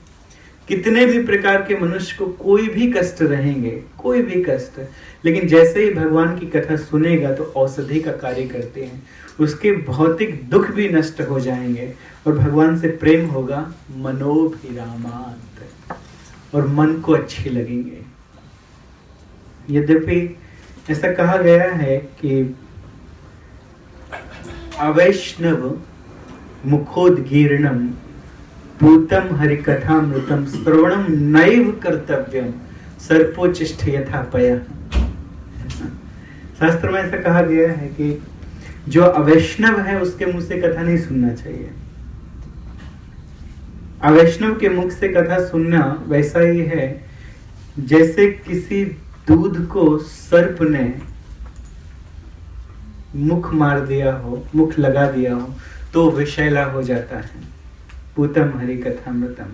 कितने भी प्रकार के मनुष्य को कोई भी कष्ट रहेंगे, कोई भी कष्ट, लेकिन जैसे ही भगवान की कथा सुनेगा तो औषधि का कार्य करते हैं, उसके भौतिक दुख भी नष्ट हो जाएंगे और भगवान से प्रेम होगा, मनोभिरामात, और मन को अच्छे लगेंगे। यद्यपि ऐसा कहा गया है कि अवैष्णव मुखोद्गीर्णम पूतम हरिकथामृतम श्रवणम नैव कर्तव्यम सर्पोचिष्ठ यथा पया। शास्त्र में ऐसा कहा गया है कि जो अवैष्णव है उसके मुख से कथा नहीं सुनना चाहिए। अवैष्णव के मुख से कथा सुनना वैसा ही है जैसे किसी दूध को सर्प ने मुख मार दिया हो, मुख लगा दिया हो तो विषैला हो जाता है। पूतम हरिकथामृतम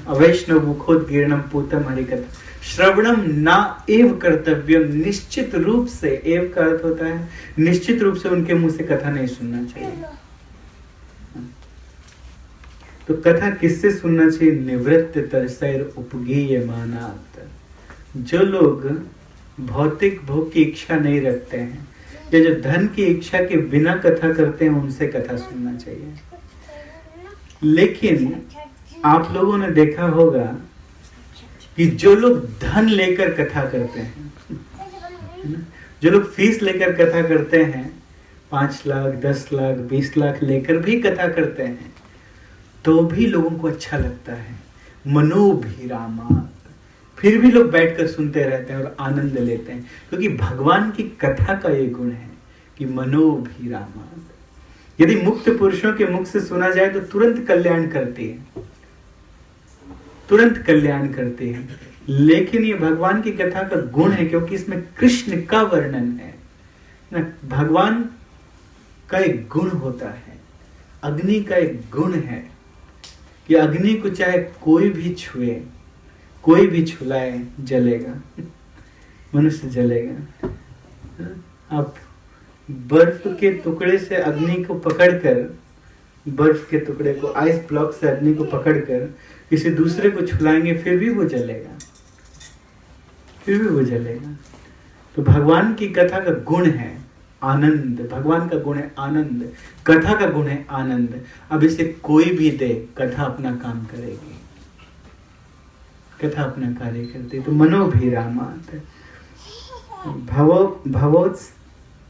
अवैष्णव मुखोद्गीर्णम पूतम हरिकथा श्रवणम ना एव कर्तव्यम, निश्चित रूप से, एव का अर्थ होता है निश्चित रूप से उनके मुंह से कथा नहीं सुनना चाहिए। तो कथा किससे सुनना चाहिए? निवृत्त तरसैर उपगीयमानात्, जो लोग भौतिक भोग की इच्छा नहीं रखते हैं या जो धन की इच्छा के बिना कथा करते हैं उनसे कथा सुनना चाहिए। लेकिन आप लोगों ने देखा होगा कि जो लोग धन लेकर कथा करते हैं, जो लोग फीस लेकर कथा करते हैं, 5 लाख 10 लाख 20 लाख लेकर भी कथा करते हैं, तो भी लोगों को अच्छा लगता है, मनोभिरामात्, फिर भी लोग बैठकर सुनते रहते हैं और आनंद लेते हैं, क्योंकि भगवान की कथा का ये गुण है कि मनोभिरामात्। यदि मुक्त पुरुषों के मुख से सुना जाए तो तुरंत कल्याण करती है, तुरंत कल्याण करती है। लेकिन ये भगवान की कथा का गुण है क्योंकि इसमें कृष्ण का वर्णन है ना। भगवान का एक गुण होता है, अग्नि का एक गुण है कि अग्नि को चाहे कोई भी छुए, कोई भी छुलाए, जलेगा, मनुष्य जलेगा। आप बर्फ के टुकड़े से अग्नि को पकड़कर, बर्फ के टुकड़े को, आइस ब्लॉक से अग्नि को पकड़कर किसी दूसरे को छुलाएंगे फिर भी वो जलेगा, फिर भी वो जलेगा। तो भगवान की कथा का गुण है आनंद, भगवान का गुण है आनंद, कथा का गुण है आनंद। अब इसे कोई भी दे, कथा अपना काम करेगी, कथा अपना कार्य करती। तो मनोभिरामात्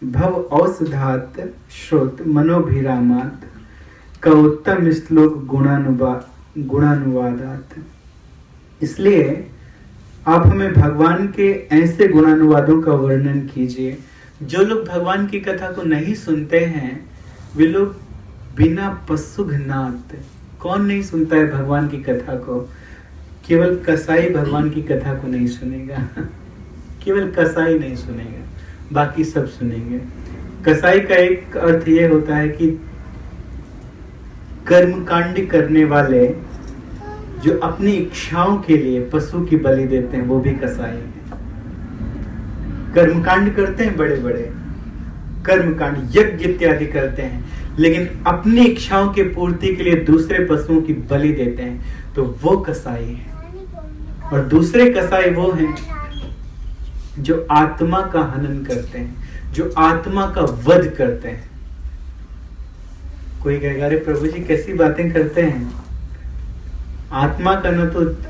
भव औषधात् श्रोत मनोभिरामात् का उत्तम श्लोक गुणानुवादात्। इसलिए आप हमें भगवान के ऐसे गुणानुवादों का वर्णन कीजिए। जो लोग भगवान की कथा को नहीं सुनते हैं वे लोग बिना पशुघ्नात्, कौन नहीं सुनता है भगवान की कथा को? केवल कसाई भगवान की कथा को नहीं सुनेगा, केवल कसाई नहीं सुनेगा, बाकी सब सुनेंगे। कसाई का एक अर्थ ये होता है कि कर्मकांड करने वाले जो अपनी इच्छाओं के लिए पशु की बलि देते हैं वो भी कसाई हैं। कर्मकांड करते हैं, बड़े बड़े कर्मकांड, यज्ञ इत्यादि करते हैं, लेकिन अपनी इच्छाओं के पूर्ति के लिए दूसरे पशुओं की बलि देते हैं, तो वो कसाई है। और दूसरे कसाई वो हैं जो आत्मा का हनन करते हैं, जो आत्मा का वध करते हैं। कोई कहेगा अरे प्रभु जी कैसी बातें करते हैं, आत्मा का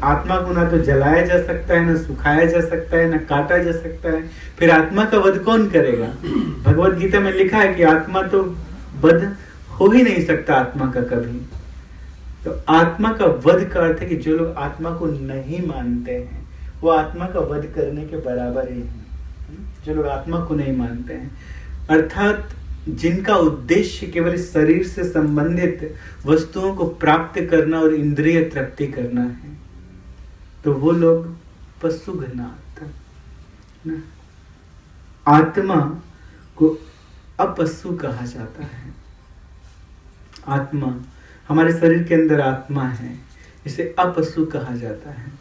आत्मा को ना तो जलाया जा सकता है, ना सुखाया जा सकता है, ना काटा जा सकता है, फिर आत्मा का वध कौन करेगा? भगवत गीता में लिखा है कि आत्मा तो वध हो ही नहीं सकता आत्मा का कभी। तो आत्मा का वध का अर्थ है कि जो लोग आत्मा को नहीं मानते हैं वो आत्मा का वध करने के बराबर ही है। जो लोग आत्मा को नहीं मानते हैं, अर्थात जिनका उद्देश्य केवल शरीर से संबंधित वस्तुओं को प्राप्त करना और इंद्रिय तृप्ति करना है, तो वो लोग पशुघ्नात्। आत्मा को अपशु कहा जाता है। आत्मा, हमारे शरीर के अंदर आत्मा है, इसे अपशु कहा जाता है।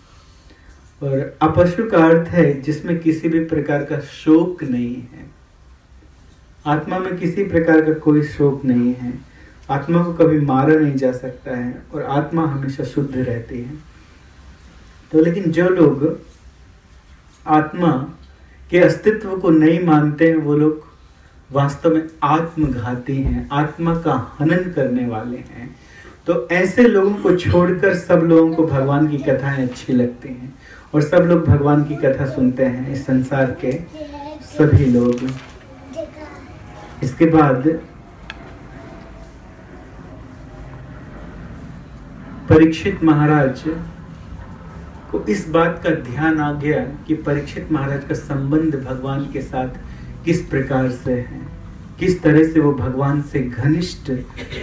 और अपशु का अर्थ है जिसमें किसी भी प्रकार का शोक नहीं है। आत्मा में किसी प्रकार का कोई शोक नहीं है। आत्मा को कभी मारा नहीं जा सकता है और आत्मा हमेशा शुद्ध रहती है। तो लेकिन जो लोग आत्मा के अस्तित्व को नहीं मानते हैं, वो लोग वास्तव में आत्मघाती हैं, आत्मा का हनन करने वाले हैं। तो ऐसे लोगों को छोड़कर सब लोगों को भगवान की कथाएं अच्छी लगती हैं और सब लोग भगवान की कथा सुनते हैं, इस संसार के सभी लोग। इसके बाद परीक्षित महाराज को इस बात का ध्यान आ गया कि परीक्षित महाराज का संबंध भगवान के साथ किस प्रकार से है, किस तरह से वो भगवान से घनिष्ठ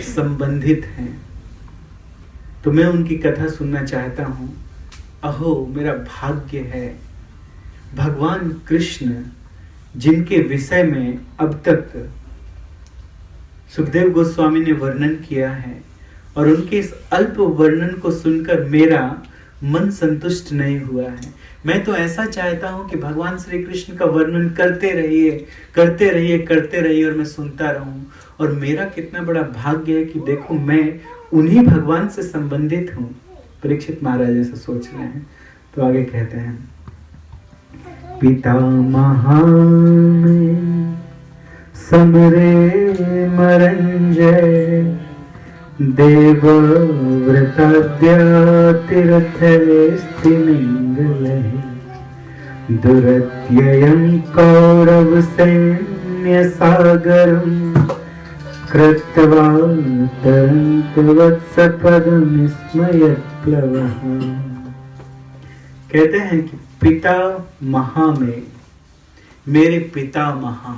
संबंधित हैं। तो मैं उनकी कथा सुनना चाहता हूं। अहो मेरा भाग्य है, भगवान कृष्ण जिनके विषय में अब तक सुखदेव गोस्वामी ने वर्णन किया है, और उनके इस अल्प वर्णन को सुनकर मेरा मन संतुष्ट नहीं हुआ है। मैं तो ऐसा चाहता हूं कि भगवान श्री कृष्ण का वर्णन करते रहिए, करते रहिए, करते रहिए और मैं सुनता रहूं। और मेरा कितना बड़ा भाग्य है कि देखो मैं उन्हीं भगवान से संबंधित हूं। परीक्षित महाराज ऐसा सोच रहे हैं। तो आगे कहते हैं, पितामहा में समरे मरंजय, देवव्रताद्यातिरथस्थिमिङ्गलैः, दुरत्ययं कौरवसैन्यसागरं कृत्वा तरन्तवत्सपदविस्मयप्लवः। कहते हैं कि पिता महा में मेरे पिता महा।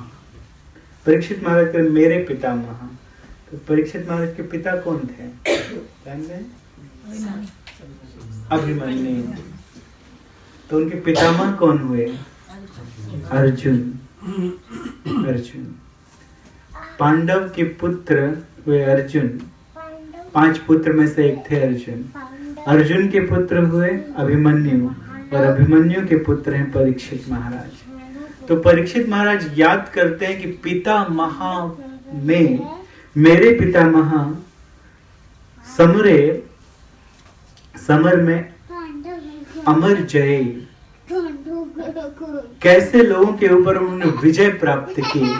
परीक्षित महाराज के मेरे पिता महा। तो परीक्षित महाराज के पिता कौन थे? अभिमन्यु। तो उनके पितामह कौन हुए? अर्जुन। अर्जुन पांडव के पुत्र हुए अर्जुन। 5 पुत्र में से एक थे अर्जुन। अर्जुन के पुत्र हुए अभिमन्यु, और अभिमन्यु के पुत्र हैं परीक्षित महाराज। तो परीक्षित महाराज याद करते हैं कि पिता महा में मेरे पितामह समर में अमर जय, कैसे लोगों के ऊपर उन्होंने विजय प्राप्त की,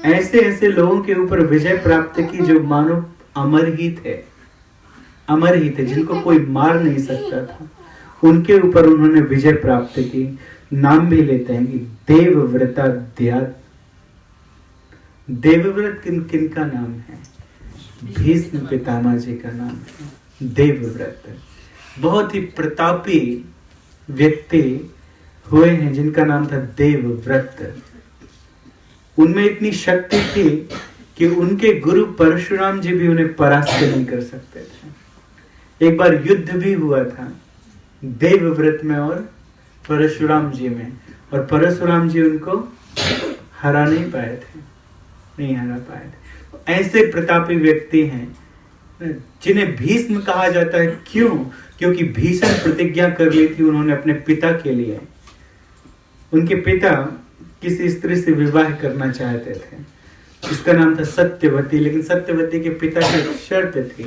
ऐसे ऐसे लोगों के ऊपर विजय प्राप्त की जो मानो अमर ही थे, अमर ही थे, जिनको कोई मार नहीं सकता था। उनके ऊपर उन्होंने विजय प्राप्त की। नाम भी लेते हैं कि देवव्रता। देवव्रत किन का नाम है? भीष्म पितामह जी का नाम है देवव्रत। बहुत ही प्रतापी व्यक्ति हुए हैं जिनका नाम था देवव्रत। उनमें इतनी शक्ति थी कि उनके गुरु परशुराम जी भी उन्हें परास्त नहीं कर सकते थे। एक बार युद्ध भी हुआ था देवव्रत में और परशुराम जी में, और परशुराम जी उनको हरा नहीं पाए थे, नहीं हरा पाए थे। ऐसे प्रतापी व्यक्ति हैं जिन्हें भीष्म कहा जाता है। क्यों? क्योंकि भीषण प्रतिज्ञा कर ली थी उन्होंने अपने पिता के लिए। उनके पिता किसी स्त्री से विवाह करना चाहते थे जिसका नाम था सत्यवती, लेकिन सत्यवती के पिता की शर्त थी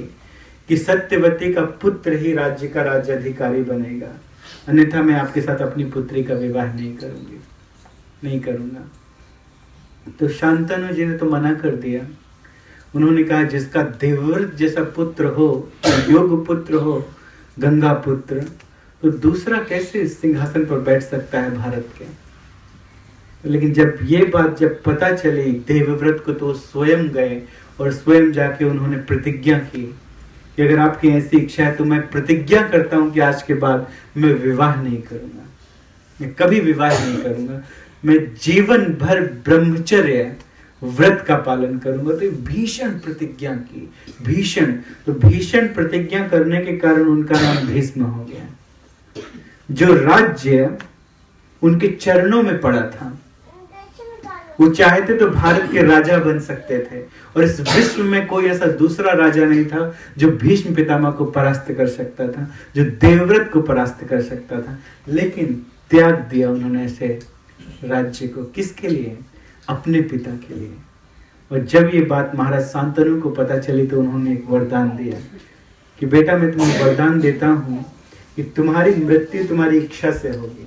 कि सत्यवती का पुत्र ही राज्य का राज्याधिकारी बनेगा, अन्यथा मैं आपके साथ अपनी पुत्री का विवाह नहीं करूंगा। तो शांतनु जी ने तो मना कर दिया। उन्होंने कहा जिसका देवव्रत जैसा पुत्र हो, योग पुत्र हो, गंगा पुत्र, तो दूसरा कैसे सिंहासन पर बैठ सकता है भारत के। लेकिन जब ये बात पता चली देवव्रत को, तो स्वयं गए और स्वयं जाके उन्होंने प्रतिज्ञा की कि अगर आपकी ऐसी इच्छा है तो मैं प्रतिज्ञा करता हूं कि आज के बाद मैं विवाह नहीं करूंगा, मैं कभी विवाह नहीं करूंगा, मैं जीवन भर ब्रह्मचर्य व्रत का पालन करूंगा। तो भीषण प्रतिज्ञा की, भीषण। तो भीषण प्रतिज्ञा करने के कारण उनका नाम भीष्म हो गया। जो राज्य उनके चरणों में पड़ा था, वो चाहते तो भारत के राजा बन सकते थे, और इस विश्व में कोई ऐसा दूसरा राजा नहीं था जो भीष्म पितामह को परास्त कर सकता था, जो देवव्रत को परास्त कर सकता था। लेकिन त्याग दिया उन्होंने ऐसे राज्य को। किसके लिए? अपने पिता के लिए। और जब ये बात महाराज शांतनु को पता चली तो उन्होंने एक वरदान दिया कि बेटा मैं तुम्हें वरदान देता हूँ कि तुम्हारी मृत्यु तुम्हारी इच्छा से होगी,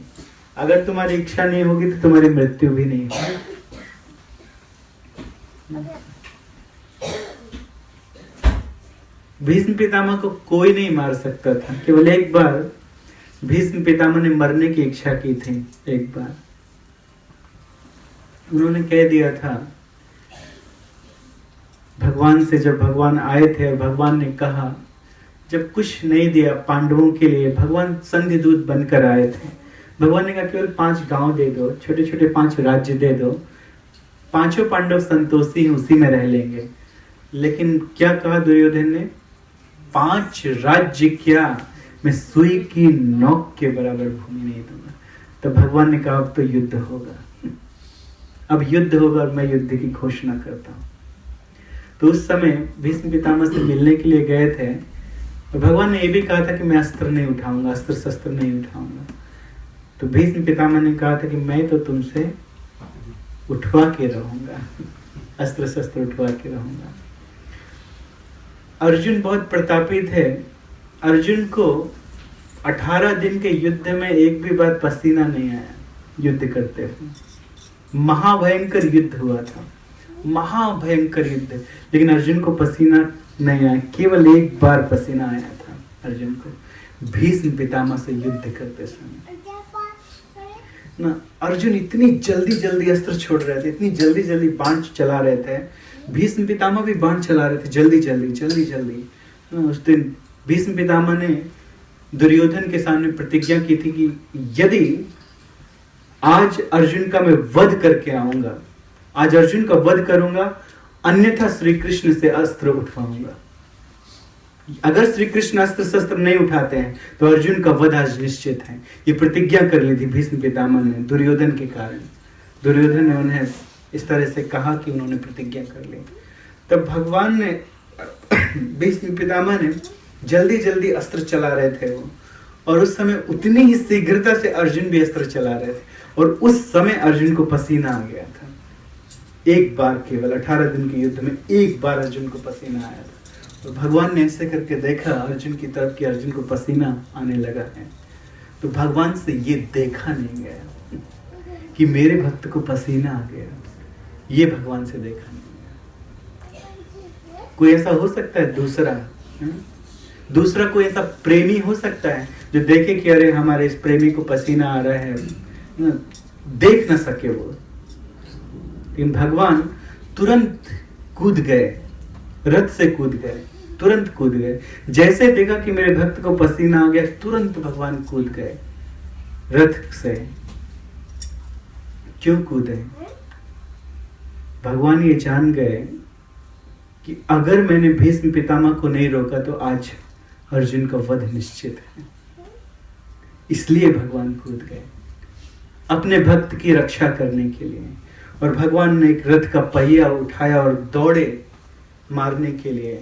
अगर तुम्हारी इच्छा नहीं होगी तो तुम्हारी मृत्यु भी नहीं होगी। भीष्म पितामह को कोई नहीं मार सकता था, केवल एक बार भीष्म पितामह ने मरने की इच्छा की थी। एक बार उन्होंने कह दिया था भगवान से, जब भगवान आए थे और भगवान ने कहा, जब कुछ नहीं दिया पांडवों के लिए, भगवान संधि दूत बनकर आए थे, भगवान ने कहा केवल 5 गांव दे दो, छोटे छोटे 5 राज्य दे दो, 5 पांडव संतोषी उसी में रह लेंगे। लेकिन क्या कहा दुर्योधन ने, 5 राज्य क्या, मैं सुई की नोक के बराबर भूमि नहीं दूंगा। तो भगवान ने कहा अब तो युद्ध होगा, अब युद्ध होगा और मैं युद्ध की घोषणा करता हूं। तो उस समय भीष्म पितामह से मिलने के लिए गए थे और भगवान ने यह भी कहा था कि मैं अस्त्र नहीं उठाऊंगा, अस्त्र शस्त्र नहीं उठाऊंगा। तो भीष्म पितामह ने कहा था कि मैं तो तुमसे उठवा के रहूंगा, अस्त्र शस्त्र उठवा के रहूंगा। अर्जुन बहुत प्रतापी थे। अर्जुन को 18 दिन के युद्ध में एक भी बार पसीना नहीं आया। युद्ध करते हुए महाभयंकर युद्ध हुआ था, महाभयंकर युद्ध, लेकिन अर्जुन को पसीना नहीं आया। केवल एक बार पसीना आया था अर्जुन को, भीष्म पितामह से युद्ध करते समय ना। अर्जुन इतनी जल्दी जल्दी अस्त्र छोड़ रहे थे, इतनी जल्दी जल्दी बाण चला रहे थे, भीष्म पितामह भी बाण चला रहे थे जल्दी जल्दी जल्दी जल्दी। उस दिन भीष्म पितामह ने दुर्योधन के सामने प्रतिज्ञा की थी कि यदि आज अर्जुन का मैं वध करके आऊंगा, आज अर्जुन का वध करूंगा, अन्यथा श्री कृष्ण से अस्त्र उठवाऊंगा। अगर श्री कृष्ण अस्त्र शस्त्र नहीं उठाते हैं तो अर्जुन का वध आज निश्चित है। ये प्रतिज्ञा कर ली थी भीष्म पितामह ने दुर्योधन के कारण। दुर्योधन ने उन्हें इस तरह से कहा कि उन्होंने प्रतिज्ञा कर ली। तब भगवान ने, भीष्म पितामह ने जल्दी जल्दी अस्त्र चला रहे थे वो, और उस समय उतनी ही शीघ्रता से अर्जुन भी अस्त्र चला रहे थे, और उस समय अर्जुन को पसीना आ गया था। एक बार, केवल 18 दिन के युद्ध में एक बार अर्जुन को पसीना आया था। तो भगवान ने ऐसे करके देखा अर्जुन की तरफ कि अर्जुन को पसीना आने लगा है। तो भगवान से ये देखा नहीं गया कि मेरे भक्त को पसीना आ गया, ये भगवान से देखा नहीं गया। कोई ऐसा हो सकता है दूसरा कोई ऐसा प्रेमी हो सकता है जो देखे कि अरे हमारे इस प्रेमी को पसीना आ रहा है, देख ना सके वो। लेकिन भगवान तुरंत कूद गए, रथ से कूद गए, तुरंत कूद गए। जैसे देखा कि मेरे भक्त को पसीना आ गया, तुरंत भगवान कूद गए रथ से। क्यों कूदे? भगवान ये जान गए कि अगर मैंने भीष्म पितामह को नहीं रोका तो आज अर्जुन का वध निश्चित है। इसलिए भगवान कूद गए अपने भक्त की रक्षा करने के लिए। और भगवान ने एक रथ का पहिया उठाया और दौड़े मारने के लिए।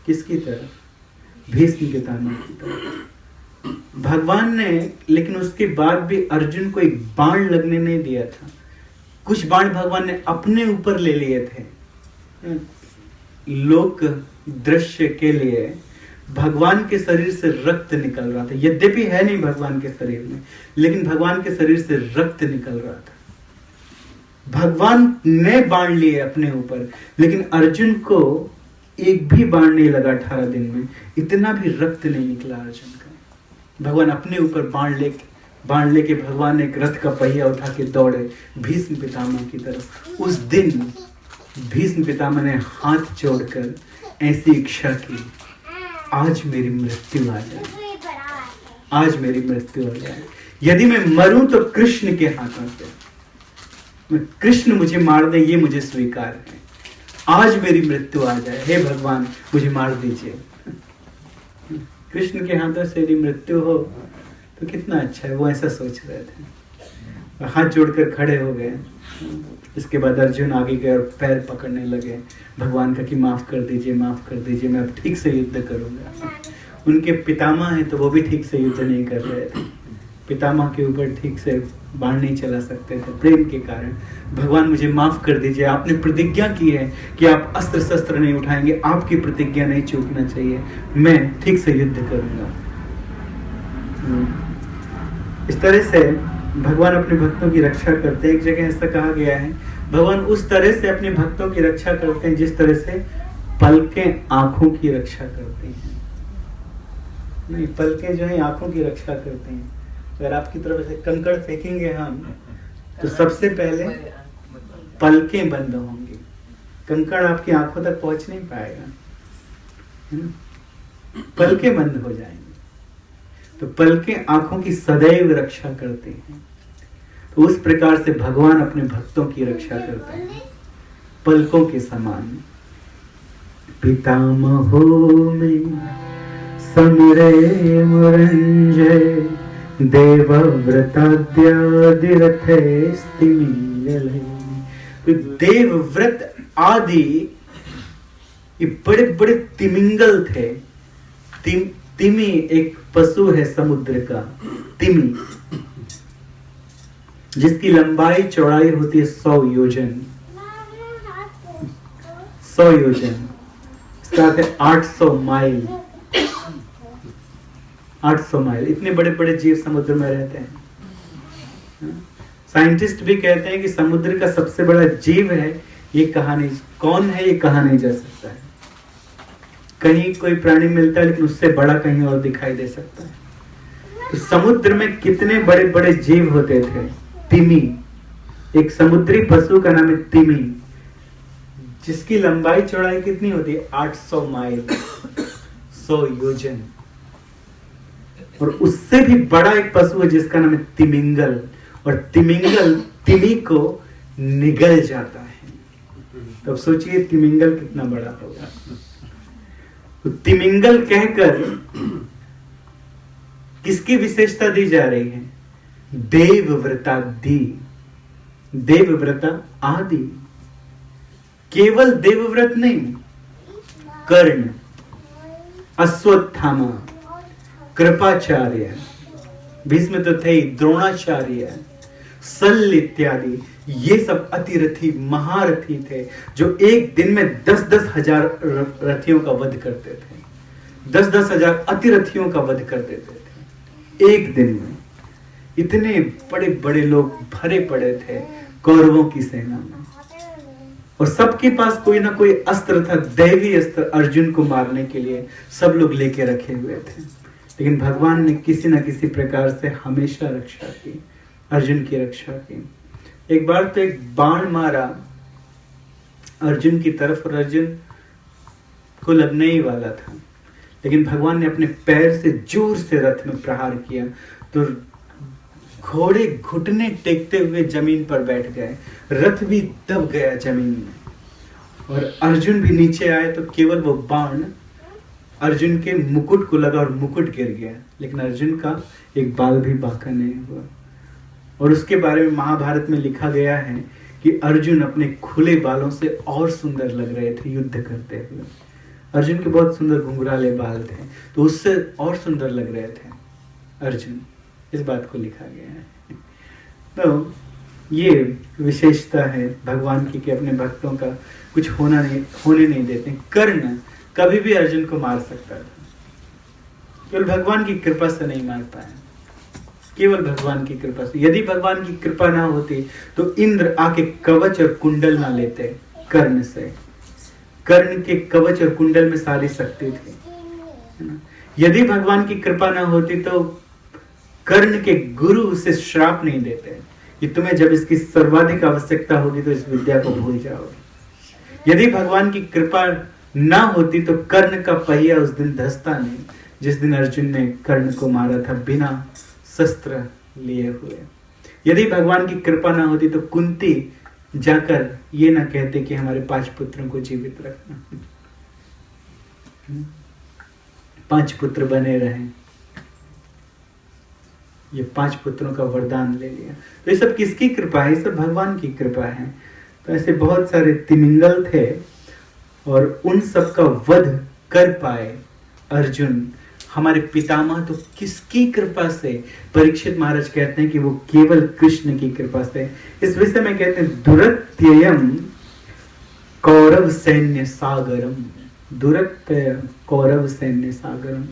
किसकी तरफ? भीष्म पितामह की तरफ। भगवान ने, लेकिन उसके बाद भी अर्जुन को एक बाण लगने नहीं दिया था। कुछ बाण भगवान ने अपने ऊपर ले लिए थे लोक दृश्य के लिए। भगवान के शरीर से रक्त निकल रहा था, यद्यपि है नहीं भगवान के शरीर में, लेकिन भगवान के शरीर से रक्त निकल रहा था। भगवान ने बाण लिए अपने ऊपर, लेकिन अर्जुन को एक भी बाण नहीं लगा 18 दिन में, इतना भी रक्त नहीं निकला अर्जुन का। भगवान अपने ऊपर बाण लेके भगवान एक रथ का पहिया उठा के दौड़े भीष्म पितामह की तरफ। उस दिन भीष्म पितामह ने हाथ जोड़कर ऐसी इच्छा की, आज मेरी मृत्यु आ जाए, आज मेरी मृत्यु हो जाए। यदि मैं मरूं तो कृष्ण के हाथों से, कृष्ण मुझे मार दे, ये मुझे स्वीकार है। आज मेरी मृत्यु आ जाए, हे भगवान मुझे मार दीजिए। कृष्ण के हाथों से यदि मृत्यु हो तो कितना अच्छा है। वो ऐसा सोच रहे थे, हाथ जोड़कर खड़े हो गए। इसके बाद अर्जुन आगे गए और पैर पकड़ने लगे भगवान का कि माफ कर दीजिए, माफ कर दीजिए, मैं अब ठीक से युद्ध करूंगा। उनके पितामह हैं तो वो भी ठीक से युद्ध नहीं कर रहे थे, पितामह के ऊपर ठीक से बाण नहीं चला सकते थे प्रेम के कारण। भगवान मुझे माफ कर दीजिए, आपने प्रतिज्ञा की है कि आप अस्त्र शस्त्र नहीं उठाएंगे, आपकी प्रतिज्ञा नहीं चूकना चाहिए, मैं ठीक से युद्ध करूंगा। इस तरह से भगवान अपने भक्तों की रक्षा करते हैं। एक जगह ऐसा कहा गया है, भगवान उस तरह से अपने भक्तों की रक्षा करते हैं जिस तरह से पलकें आंखों की रक्षा करते हैं। नहीं, पलकें जो है आंखों की रक्षा करते हैं। अगर आपकी तरफ से कंकड़ फेंकेंगे हम तो सबसे पहले पलकें बंद होंगी, कंकड़ आपकी आंखों तक पहुंच नहीं पाएगा, पलकें बंद हो जाएंगी। तो पलकें आंखों की सदैव रक्षा करते हैं। तो उस प्रकार से भगवान अपने भक्तों की रक्षा करते हैं पलकों के समान। पितामहो में समिरे मुरंजय देवव्रताद्यादिरथेस्तिमीलले। तो देवव्रत आदि ये बड़े बड़े तिमिंगल थे। तिमी एक पशु है समुद्र का, तिमी, जिसकी लंबाई चौड़ाई होती है 100 योजन। 100 योजन, इसका अर्थ है 800 माइल। 800 माइल, इतने बड़े बड़े जीव समुद्र में रहते हैं। साइंटिस्ट भी कहते हैं कि समुद्र का सबसे बड़ा जीव है, ये कहा नहीं, कौन है ये कहा नहीं जा सकता है। कहीं कोई प्राणी मिलता है लेकिन उससे बड़ा कहीं और दिखाई दे सकता है। तो समुद्र में कितने बड़े बड़े जीव होते थे। तिमी, एक समुद्री पशु का नाम है तिमी, जिसकी लंबाई चौड़ाई कितनी होती है 800 माइल, 100 योजन। और उससे भी बड़ा एक पशु है जिसका नाम है तिमिंगल, और तिमिंगल तिमी को निगल जाता है। तो सोचिए तिमिंगल कितना बड़ा होगा। तो तिमिंगल कहकर किसकी विशेषता दी जा रही है? देवव्रतादि, देवव्रता आदि। केवल देवव्रत नहीं, कर्ण, अश्वत्थामा, कृपाचार्य, भीष्म तो थे ही, द्रोणाचार्य, शल्य इत्यादि, ये सब अतिरथी महारथी थे जो एक दिन में 10-10 हजार रथियों का वध करते थे। 10-10 हजार अतिरथियों का वध कर देते थे एक दिन में। इतने बड़े बड़े लोग भरे पड़े थे कौरवों की सेना में, और सबके पास कोई ना कोई अस्त्र था, दैवी अस्त्र अर्जुन को मारने के लिए सब लोग लेके रखे हुए थे। लेकिन भगवान ने किसी ना किसी प्रकार से हमेशा रक्षा की, अर्जुन की रक्षा की। एक बार तो एक बाण मारा अर्जुन की तरफ और अर्जुन को लगने ही वाला था, लेकिन भगवान ने अपने पैर से जोर से रथ में प्रहार किया तो घोड़े घुटने टेकते हुए जमीन पर बैठ गए, रथ भी दब गया जमीन में, और अर्जुन भी नीचे आए तो केवल वो बाण अर्जुन के मुकुट को लगा और मुकुट गिर गया, लेकिन अर्जुन का एक बाल भी बांका नहीं हुआ। और उसके बारे में महाभारत में लिखा गया है कि अर्जुन अपने खुले बालों से और सुंदर लग रहे थे युद्ध करते हुए। अर्जुन के बहुत सुंदर घुंघराले बाल थे, तो उससे और सुंदर लग रहे थे अर्जुन। इस बात को लिखा गया है। तो ये विशेषता है भगवान की कि अपने भक्तों का कुछ होने नहीं देते। कर्ण कभी भी अर्जुन को मार सकता था, केवल भगवान की कृपा से नहीं मार पाया, केवल भगवान की कृपा से। यदि भगवान की कृपा ना होती तो इंद्र आके कवच और कुंडल ना लेते कर्ण से। कर्ण के कवच और कुंडल में सारी शक्ति थी, है ना। यदि भगवान की कृपा ना होती तो कर्ण के गुरु उसे श्राप नहीं देते कि तुम्हें जब इसकी सर्वाधिक आवश्यकता होगी तो इस विद्या को भूल जाओगे। यदि भगवान की कृपा ना होती तो कर्ण का पहिया उस दिन धंसता नहीं जिस दिन अर्जुन ने कर्ण को मारा था बिना शस्त्र लिए हुए। यदि भगवान की कृपा ना होती तो कुंती जाकर ये ना कहते कि हमारे 5 पुत्रों को जीवित रखना, 5 पुत्र बने रहे, ये 5 पुत्रों का वरदान ले लिया। तो ये सब किसकी कृपा है? ये सब भगवान की कृपा है। तो ऐसे बहुत सारे तिमिंगल थे और उन सब का वध कर पाए अर्जुन हमारे पितामह तो किसकी कृपा से? परीक्षित महाराज कहते हैं कि वो केवल कृष्ण की कृपा से। इस विषय में कहते हैं दुरत्ययम कौरव सैन्य सागरम, दुरत्यय कौरव सैन्य सागरम।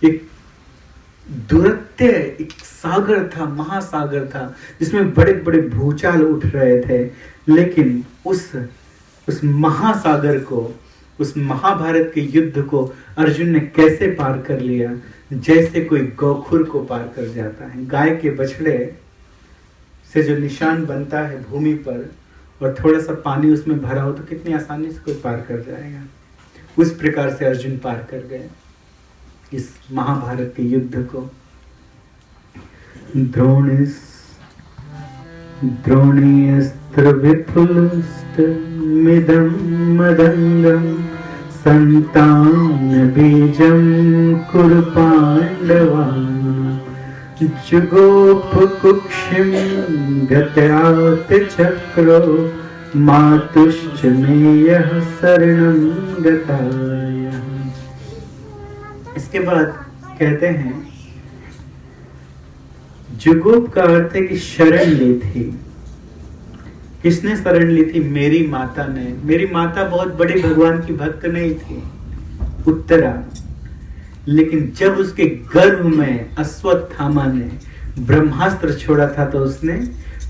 एक दुरत्य एक सागर था, महासागर था, जिसमें बड़े बड़े भूचाल उठ रहे थे। लेकिन उस महासागर को, उस महाभारत के युद्ध को अर्जुन ने कैसे पार कर लिया? जैसे कोई गौखुर को पार कर जाता है। गाय के बछड़े से जो निशान बनता है भूमि पर, और थोड़ा सा पानी उसमें भरा हो तो कितनी आसानी से कोई पार कर जाएगा। उस प्रकार से अर्जुन पार कर गए इस महाभारत के युद्ध को। द्रोणीस्त्र विपुलस्तमिदं मदंगम संतान बीजं कुरु पांडवानां जुगोप कुक्षिम गत्यात चक्रो मातुश्च मेयः शरणं गताय। इसके बाद कहते हैं जुगोप का अर्थ है कि शरण ली थी। किसने शरण ली थी? मेरी माता ने। मेरी माता बहुत बड़ी भगवान की भक्त नहीं थी, उत्तरा, लेकिन जब उसके गर्भ में अश्वत्थामा ने ब्रह्मास्त्र छोड़ा था तो उसने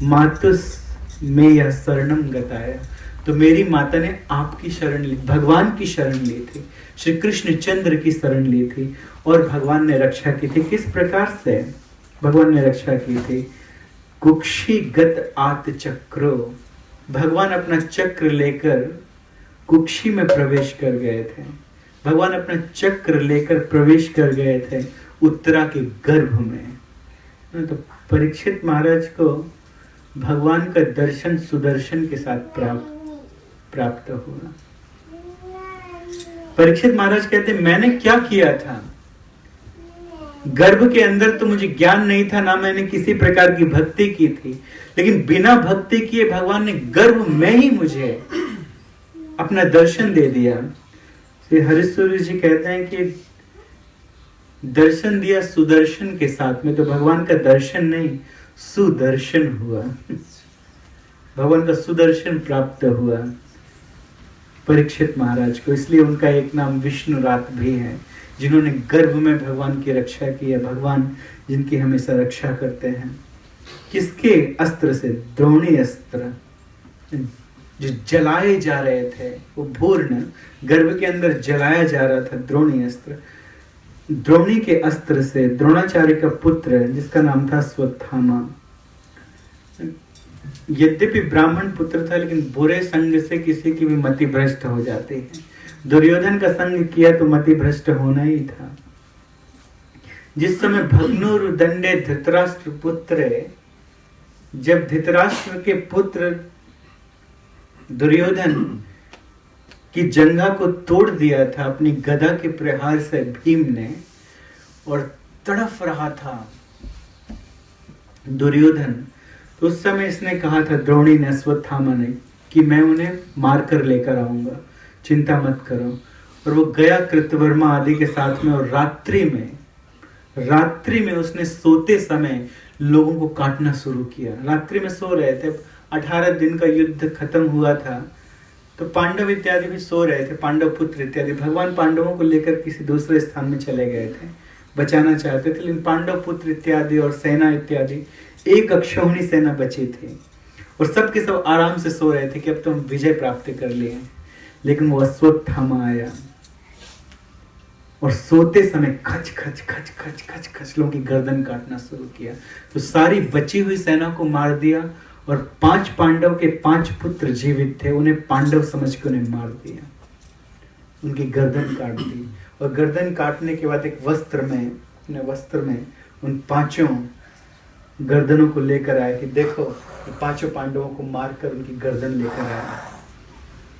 मातुस में यह शरणम गताया। तो मेरी माता ने आपकी शरण ली, भगवान की शरण ली थी, श्री कृष्ण चंद्र की शरण ली थी, और भगवान ने रक्षा की थी। किस प्रकार से भगवान ने रक्षा की थी? कुक्षिगत आत चक्रो, भगवान अपना चक्र लेकर कुक्षी में प्रवेश कर गए थे। भगवान अपना चक्र लेकर प्रवेश कर गए थे उत्तरा के गर्भ में। तो परीक्षित महाराज को भगवान का दर्शन सुदर्शन के साथ प्राप्त हुआ। परीक्षित महाराज कहते मैंने क्या किया था? गर्भ के अंदर तो मुझे ज्ञान नहीं था, ना मैंने किसी प्रकार की भक्ति की थी, लेकिन बिना भक्ति किए भगवान ने गर्भ में ही मुझे अपना दर्शन दे दिया। श्री हरिसूर्य जी कहते हैं कि दर्शन दिया सुदर्शन के साथ में, तो भगवान का दर्शन नहीं सुदर्शन हुआ, भगवान का सुदर्शन प्राप्त हुआ परीक्षित महाराज को। इसलिए उनका एक नाम विष्णुरात भी है, जिन्होंने गर्भ में भगवान की रक्षा की है। भगवान जिनकी हमेशा रक्षा करते हैं। किसके अस्त्र से? द्रोणी अस्त्र, जो जलाए जा रहे थे, वो भूर्ण गर्भ के अंदर जलाया जा रहा था। द्रोणी अस्त्र, द्रोणी के अस्त्र से द्रोणाचार्य का पुत्र जिसका नाम था अश्वत्थामा, यद्यपि ब्राह्मण पुत्र था, लेकिन बुरे संग से किसी की भी मति भ्रष्ट हो जाती है। दुर्योधन का संग किया तो मति भ्रष्ट होना ही था। जिस समय भग्नुर दंडे धृतराष्ट्र पुत्र, जब धृतराष्ट्र के पुत्र दुर्योधन की जंघा को तोड़ दिया था अपनी गदा के प्रहार से भीम ने, और तड़फ रहा था दुर्योधन, तो उस समय इसने कहा था, द्रोणी ने, अश्वत्थामा ने, कि मैं उन्हें मार कर लेकर आऊंगा, चिंता मत करो। और वो गया कृतवर्मा आदि के साथ में, और रात्रि में उसने सोते समय लोगों को काटना शुरू किया। रात्रि में सो रहे थे, 18 दिन का युद्ध खत्म हुआ था, तो पांडव इत्यादि भी सो रहे थे, पांडव पुत्र इत्यादि। भगवान पांडवों को लेकर किसी दूसरे स्थान में चले गए थे, बचाना चाहते थे, लेकिन पांडव पुत्र इत्यादि और सेना इत्यादि, एक अक्षौहिणी सेना बची थी, और सब के सब आराम से सो रहे थे कि अब तो हम विजय प्राप्त कर लिए। लेकिन वो अश्वत्थामा आया और सोते समय खच खच खच खच खच खच लोगों की गर्दन काटना शुरू किया। तो सारी बची हुई सेना को मार दिया, और 5 पांडव के 5 पुत्र जीवित थे, उन्हें पांडव समझ के उन्हें मार दिया, उनकी गर्दन काट दी। और गर्दन काटने के बाद एक वस्त्र में उन 5 गर्दनों को लेकर आए कि देखो, 5 पांडवों को मारकर उनकी गर्दन लेकर आया,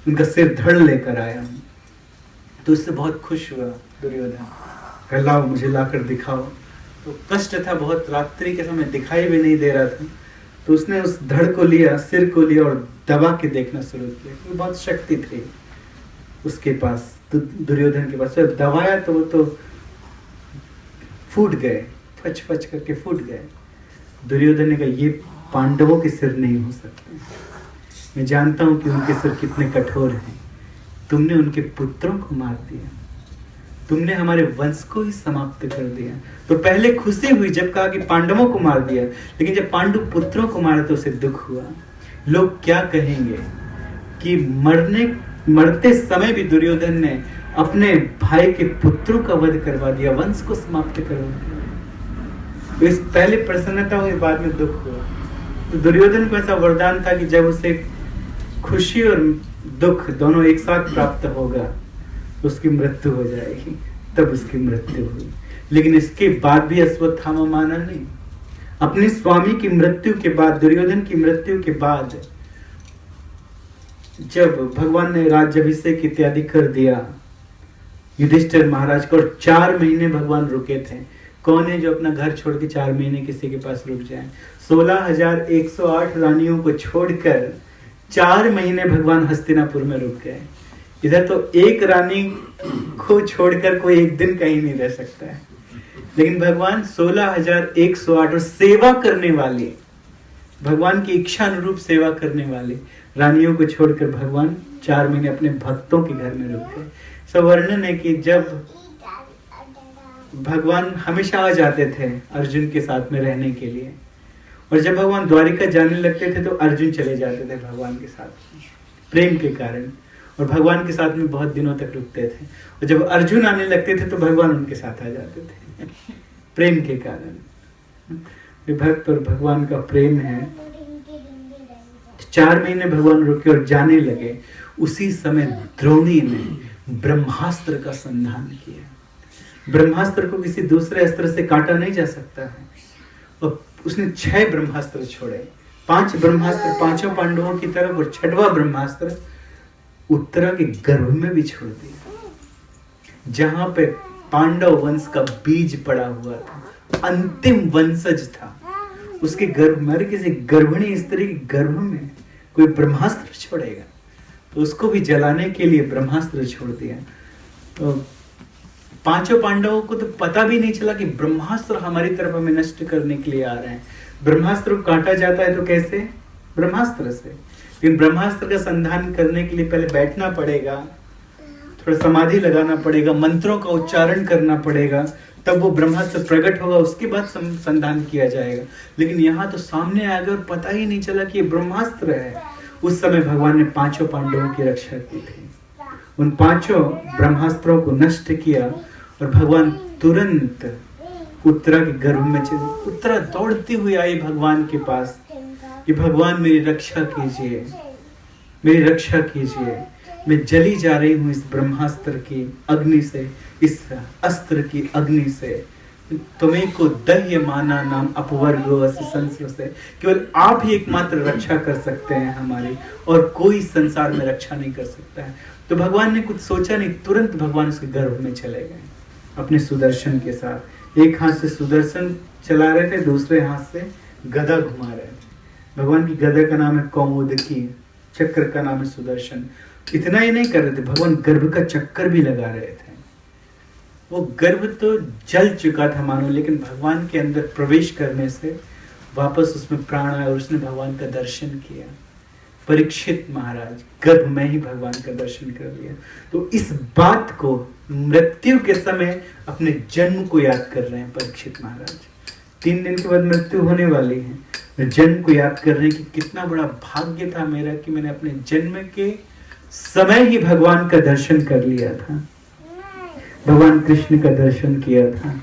उनका सिर धड़ लेकर आया। तो उससे बहुत खुश हुआ दुर्योधन, लाओ मुझे लाकर दिखाओ। तो कष्ट था बहुत, रात्रि के समय दिखाई भी नहीं दे रहा था, तो उसने उस धड़ को लिया, सिर को लिया और दबा के देखना शुरू किया, क्योंकि बहुत शक्ति थी उसके पास, दुर्योधन के पास। जब दबाया तो वो तो फूट गए, फच फच करके फूट गए। दुर्योधन ने कहा ये पांडवों के सिर नहीं हो सकते, मैं जानता हूं कि उनके सिर कितने कठोर हैं। तुमने उनके पुत्रों को मार दिया, तुमने हमारे वंश को ही समाप्त कर दिया। तो पहले खुशी हुई जब कहा कि पांडवों को मार दिया, लेकिन जब पांडु पुत्रों को मारा तो उसे दुख हुआ। लोग क्या कहेंगे कि मरते समय भी दुर्योधन ने अपने भाई के पुत्रों का वध करवा दिया, वंश को समाप्त करवा दिया। तो इस पहले प्रसन्नता हुई, बाद में दुख हुआ। तो दुर्योधन को ऐसा वरदान था कि जब उसे खुशी और दुख दोनों एक साथ प्राप्त होगा तो उसकी मृत्यु हो जाएगी, तब उसकी मृत्यु हुई। लेकिन इसके बाद भी अश्वत्थामा माना नहीं। अपने स्वामी की मृत्यु के बाद, दुर्योधन की मृत्यु के बाद, जब भगवान ने राज्याभिषेक इत्यादि कर दिया युधिष्ठिर महाराज को, और 4 महीने भगवान रुके थे। कौन है जो अपना घर छोड़ के 4 महीने किसी के पास रुक जाए? 16,108 रानियों को छोड़कर 4 महीने भगवान हस्तिनापुर में रुक गए। इधर तो एक रानी को छोड़कर कोई एक दिन कहीं नहीं रह सकता है, लेकिन भगवान 16,108 और सेवा करने वाले, भगवान की इच्छा अनुरूप सेवा करने वाले रानियों को छोड़कर भगवान 4 महीने अपने भक्तों के घर में रुक गए। सब वर्णन है कि जब भगवान हमेशा आ जाते थे अर्जुन के साथ में रहने के लिए, और जब भगवान द्वारिका जाने लगते थे तो अर्जुन चले जाते थे भगवान के साथ प्रेम के कारण, और भगवान के साथ में बहुत दिनों तक रुकते थे। और जब अर्जुन आने लगते थे तो भगवान उनके साथ आ जाते थे प्रेम के कारण। भक्त और भगवान का प्रेम है। 4 महीने भगवान रुके और जाने लगे। उसी समय द्रोणी ने ब्रह्मास्त्र का संधान किया। ब्रह्मास्त्र को किसी दूसरे अस्त्र से काटा नहीं जा सकता है, और उसने 6 ब्रह्मास्त्र छोड़े। 5 ब्रह्मास्त्र पांचों पांडवों की तरफ, और 6वां ब्रह्मास्त्र उत्तरा के गर्भ में भी छोड़ दिया, जहां पे पांडव वंश का बीज पड़ा हुआ था, अंतिम वंशज था। उसके गर्भ में, किसी गर्भिणी स्त्री के गर्भ में कोई ब्रह्मास्त्र छोड़ेगा तो उसको भी जलाने के लिए ब्रह्मास्त्र छोड़ दिया। तो पांचों पांडवों को तो पता भी नहीं चला कि ब्रह्मास्त्र हमारी तरफ हमें नष्ट करने के लिए आ रहे हैं। ब्रह्मास्त्र को काटा जाता है तो कैसे? ब्रह्मास्त्र से। लेकिन ब्रह्मास्त्र का संधान करने के लिए पहले बैठना पड़ेगा, थोड़ा समाधि लगाना पड़ेगा, मंत्रों का उच्चारण करना पड़ेगा, तब वो ब्रह्मास्त्र प्रकट होगा, उसके बाद संधान किया जाएगा। लेकिन यहाँ तो सामने आ गया और पता ही नहीं चला कि ये ब्रह्मास्त्र है। उस समय भगवान ने पांचों पांडवों की रक्षा की थी। उन पांचों ब्रह्मास्त्रों को नष्ट किया और भगवान तुरंत उत्तरा के गर्भ में चले। उत्तरा दौड़ती हुई आई भगवान के पास कि भगवान मेरी रक्षा कीजिए, मेरी रक्षा कीजिए, मैं जली जा रही हूँ इस ब्रह्मास्त्र की अग्नि से, इस अस्त्र की अग्नि से। तुम्हें को दह्य माना नाम अपवर्गो संस्र से। केवल आप ही एकमात्र रक्षा कर सकते हैं हमारी, और कोई संसार में रक्षा नहीं कर सकता है। तो भगवान ने कुछ सोचा नहीं, तुरंत भगवान उसके गर्भ में चले गए अपने सुदर्शन के साथ। एक हाथ से सुदर्शन चला रहे थे, दूसरे हाथ से गदा घुमा रहे थे। भगवान की गदा का नाम है कौमुदकी, चक्र का नाम है सुदर्शन। इतना ही नहीं कर रहे थे, भगवान गर्भ का चक्कर भी लगा रहे थे। वो गर्भ तो जल चुका था मानो, लेकिन भगवान के अंदर प्रवेश करने से वापस उसमें प्राण आया और उसने भगवान का दर्शन किया। परीक्षित महाराज गर्भ में ही भगवान का दर्शन कर लिया। तो इस बात को मृत्यु के समय अपने जन्म को याद कर रहे हैं परीक्षित महाराज। 3 दिन के बाद मृत्यु होने वाली है, जन्म को याद कर रहे हैं कि कितना बड़ा भाग्य था मेरा कि मैंने अपने जन्म के समय ही भगवान का दर्शन कर लिया था, भगवान कृष्ण का दर्शन किया था।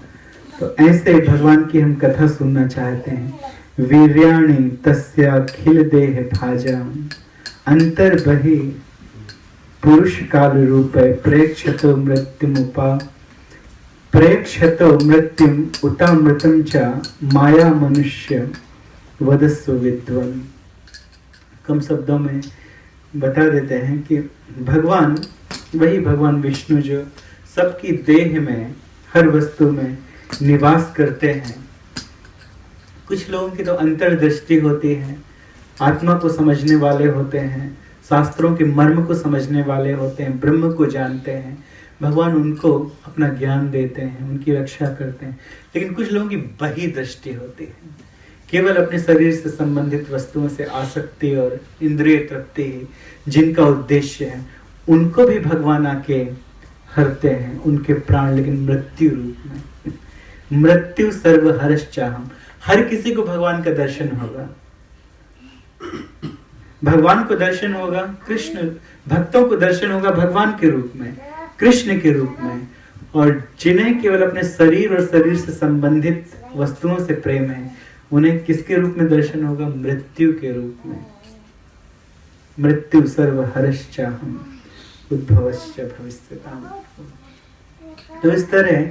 तो ऐसे भगवान की हम कथा सुनना चाहते हैं। वीर्याणि तस्याखिल देह भाजाम अंतर्बहि पुरुष काल रूपे प्रेक्षतो मृत्युम उतामृतम च माया मनुष्य वदस्व विद्वन। कम शब्दों में बता देते हैं कि भगवान, वही भगवान विष्णु जो सबकी देह में, हर वस्तु में निवास करते हैं। कुछ लोगों की तो अंतर्दृष्टि होती है, आत्मा को समझने वाले होते हैं, शास्त्रों के मर्म को समझने वाले होते हैं, ब्रह्म को जानते हैं। भगवान उनको अपना ज्ञान देते हैं, उनकी रक्षा करते हैं। लेकिन कुछ लोगों की बही दृष्टि होती है, केवल अपने शरीर से संबंधित वस्तुओं से आसक्ति और इंद्रिय तृप्ति जिनका उद्देश्य है, उनको भी भगवान आके हरते हैं उनके प्राण, लेकिन मृत्यु रूप में। मृत्यु सर्व हर्षचाहम, हर किसी को भगवान का दर्शन होगा। भगवान को दर्शन होगा, कृष्ण भक्तों को दर्शन होगा भगवान के रूप में, कृष्ण के रूप में। और जिन्हें केवल अपने शरीर और शरीर से संबंधित वस्तुओं से प्रेम है, उन्हें किसके रूप में दर्शन होगा? मृत्यु के रूप में। मृत्यु सर्व हर्षचाहम उद्भवश्च भविष्यताम्। तो इस तरह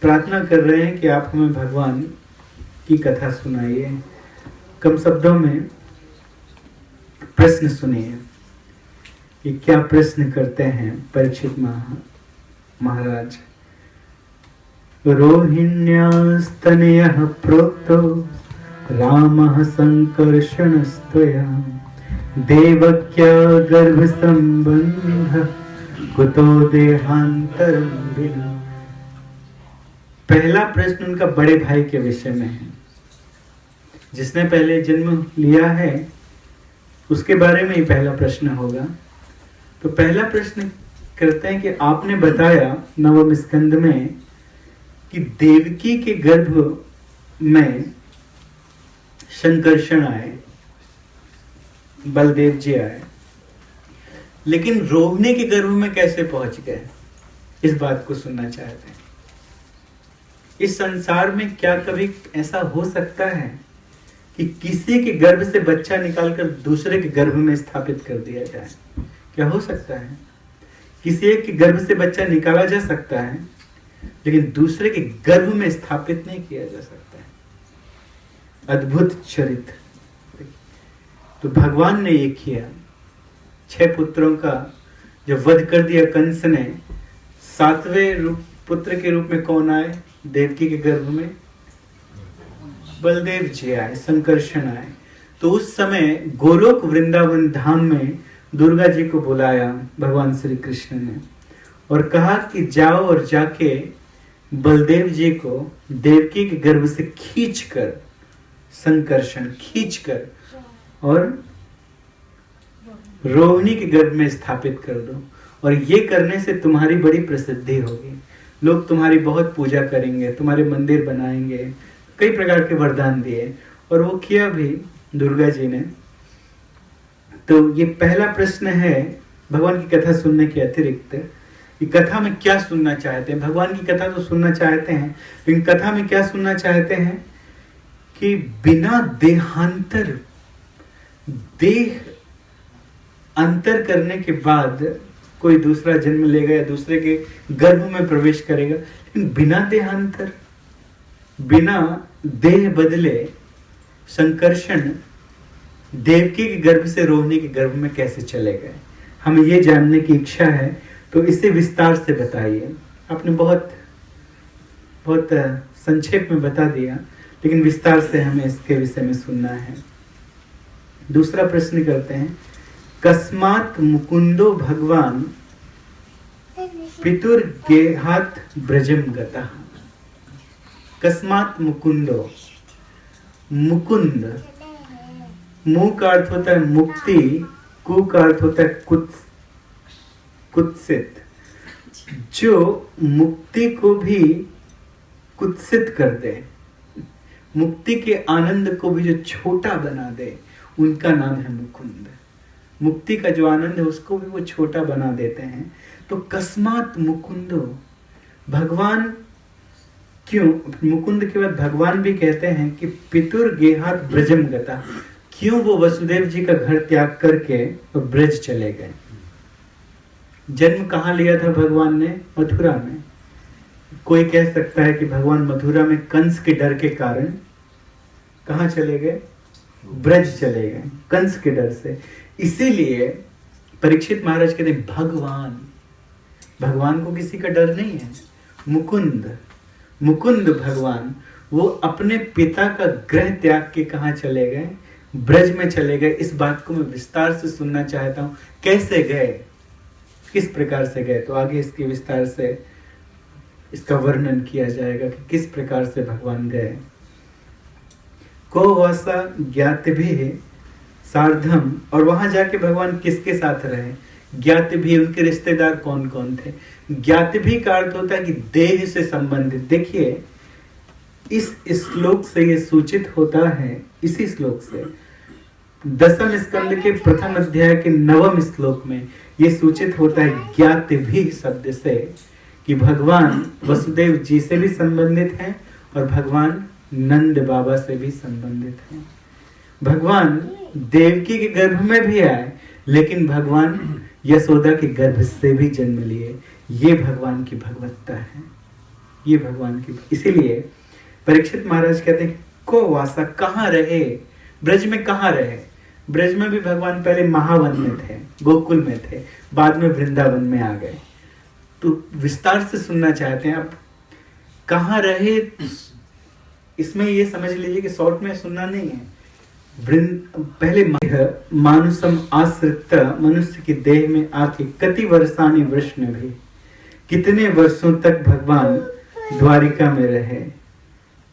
प्रार्थना कर रहे हैं कि आप हमें भगवान की कथा सुनाइए। कम शब्दों में प्रश्न सुनिए कि क्या प्रश्न करते हैं परीक्षित महाराज। रोहिण्यास्तनयः प्रोक्तो रामः संकर्षणस्त्वया देवक्या गर्भ संबंध कुतो देहांतरं विना। पहला प्रश्न उनका बड़े भाई के विषय में है, जिसने पहले जन्म लिया है, उसके बारे में ही पहला प्रश्न होगा। तो पहला प्रश्न करते हैं कि आपने बताया नवम स्कंद में कि देवकी के गर्भ में संकर्षण आए, बलदेव जी आए, लेकिन रोहिणी के गर्भ में कैसे पहुंच गए, इस बात को सुनना चाहते हैं। इस संसार में क्या कभी ऐसा हो सकता है कि किसी के गर्भ से बच्चा निकालकर दूसरे के गर्भ में स्थापित कर दिया जाए? क्या हो सकता है? किसी एक के गर्भ से बच्चा निकाला जा सकता है, लेकिन दूसरे के गर्भ में स्थापित नहीं किया जा सकता है। अद्भुत चरित्र। तो भगवान ने ये किया। 6 पुत्रों का जब वध कर दिया कंस ने, 7वें पुत्र के रूप में कौन आए? देवकी के गर्भ में बलदेव जी आए, संकर्षण आए। तो उस समय गोलोक वृंदावन धाम में दुर्गा जी को बुलाया भगवान श्री कृष्ण ने और कहा कि जाओ और जाके बलदेव जी को देवकी के गर्भ से खींचकर, संकर्षण खींचकर और रोहिणी के गर्भ में स्थापित कर दो, और ये करने से तुम्हारी बड़ी प्रसिद्धि होगी, लोग तुम्हारी बहुत पूजा करेंगे, तुम्हारे मंदिर बनाएंगे। कई प्रकार के वरदान दिए और वो किया भी दुर्गा जी ने। तो ये पहला प्रश्न है भगवान की कथा सुनने के अतिरिक्त कि कथा में क्या सुनना चाहते हैं। भगवान की कथा तो सुनना चाहते हैं, लेकिन कथा में क्या सुनना चाहते हैं कि बिना देहांतर, देह अंतर करने के बाद कोई दूसरा जन्म लेगा या दूसरे के गर्भ में प्रवेश करेगा, लेकिन बिना देहांतर, बिना देह बदले संकर्षण देवकी के गर्भ से रोहिणी के गर्भ में कैसे चले गए, हमें ये जानने की इच्छा है। तो इसे विस्तार से बताइए। आपने बहुत बहुत संक्षेप में बता दिया, लेकिन विस्तार से हमें इसके विषय में सुनना है। दूसरा प्रश्न करते हैं, कस्मात् मुकुंदो भगवान पितुर गेहात ब्रजम गतः। कस्मात् मुकुंदो, मुकुंद मु का अर्थ होता है मुक्ति, कु का अर्थ होता है कुत्सित, जो मुक्ति को भी कुत्सित कर दे, मुक्ति के आनंद को भी जो छोटा बना दे, उनका नाम है मुकुंद। मुक्ति का जो आनंद है उसको भी वो छोटा बना देते हैं। तो कस्मात् मुकुंदो, भगवान क्यों, मुकुंद के बाद भगवान भी कहते हैं कि पितुर गेहात ब्रजम गता, क्यों वो वसुदेव जी का घर त्याग करके तो ब्रज चले गए। जन्म कहाँ लिया था भगवान ने? मथुरा में। कोई कह सकता है कि भगवान मथुरा में कंस के डर के कारण कहाँ चले गए? ब्रज चले गए, कंस के डर से। इसीलिए परीक्षित महाराज कहते हैं भगवान, भगवान को किसी का डर नहीं है। मुकुंद, मुकुंद भगवान वो अपने पिता का गृह त्याग के कहाँ चले गए? ब्रज में चले गए। इस बात को मैं विस्तार से सुनना चाहता हूँ, कैसे गए? किस प्रकार से गए, तो आगे इसके विस्तार से इसका वर्णन किया जाएगा कि किस प्रकार से भगवान गए। को वासा ज्ञात भी है सार्धम, और वहां जाके भगवान किसके साथ रहे, ज्ञात भी, उनके रिश्तेदार कौन कौन थे। ज्ञात भी का अर्थ होता है कि देह से संबंधित। देखिए इस श्लोक से ये सूचित होता है, इसी श्लोक से दसम स्कंद के प्रथम अध्याय के 9वें श्लोक में ये सूचित होता है ज्ञात भी शब्द से कि भगवान वसुदेव जी से भी संबंधित हैं और भगवान नंद बाबा से भी संबंधित हैं। भगवान देवकी के गर्भ में भी आए, लेकिन भगवान यशोदा के गर्भ से भी जन्म लिए। ये भगवान की भगवत्ता है, ये भगवान की। इसीलिए परीक्षित महाराज कहते हैं को वासा, कहाँ रहे, ब्रज में कहाँ रहे। ब्रज में भी भगवान पहले महावन में थे, गोकुल में थे, बाद में वृंदावन में आ गए। तो विस्तार से सुनना चाहते हैं आप, कहाँ रहे। इसमें ये समझ लीजिए कि शॉर्ट में सुनना नहीं है। पहले मानुषम आश्रित, मनुष्य के देह में आके कति वर्षानी वृष्ण भी, कितने वर्षों तक भगवान द्वारिका में रहे,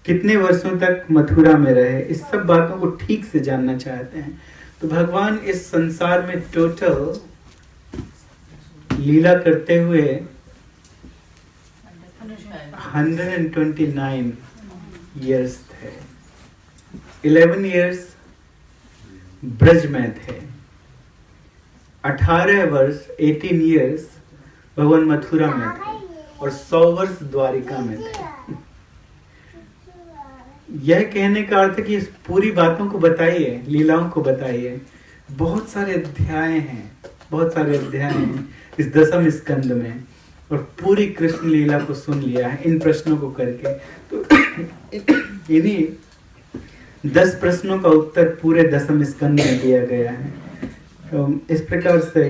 कितने वर्षों तक मथुरा में रहे, इस सब बातों को ठीक से जानना चाहते हैं। तो भगवान इस संसार में टोटल लीला करते हुए 129 इयर्स थे। 11 इयर्स ब्रज में थे, 18 वर्ष 18 इयर्स भगवान मथुरा में थे और 100 वर्ष द्वारिका में थे। यह कहने का अर्थ कि इस पूरी बातों को बताइए, लीलाओं को बताइए। बहुत सारे अध्याय हैं, बहुत सारे अध्याय हैं इस दसम स्कंद में, और पूरी कृष्ण लीला को सुन लिया है इन प्रश्नों को करके। तो इन्हीं 10 प्रश्नों का उत्तर पूरे दसम स्कंद में दिया गया है। तो इस प्रकार से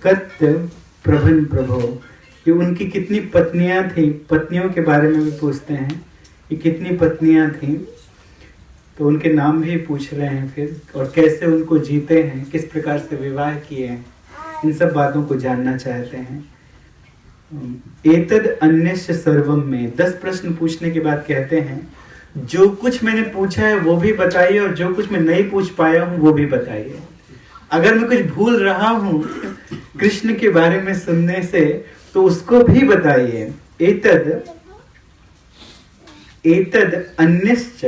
कत्य प्रभन प्रभो, कि उनकी कितनी पत्नियां थी, पत्नियों के बारे में भी पूछते हैं कि कितनी पत्नियां थी, तो उनके नाम भी पूछ रहे हैं फिर, और कैसे उनको जीते हैं, किस प्रकार से विवाह किए हैं, इन सब बातों को जानना चाहते हैं। एतद अन्यस्य सर्वम में 10 प्रश्न पूछने के बाद कहते हैं जो कुछ मैंने पूछा है वो भी बताइए, और जो कुछ मैं नहीं पूछ पाया हूँ वो भी बताइए। अगर मैं कुछ भूल रहा हूँ कृष्ण के बारे में सुनने से तो उसको भी बताइए। एतद अन्यश्च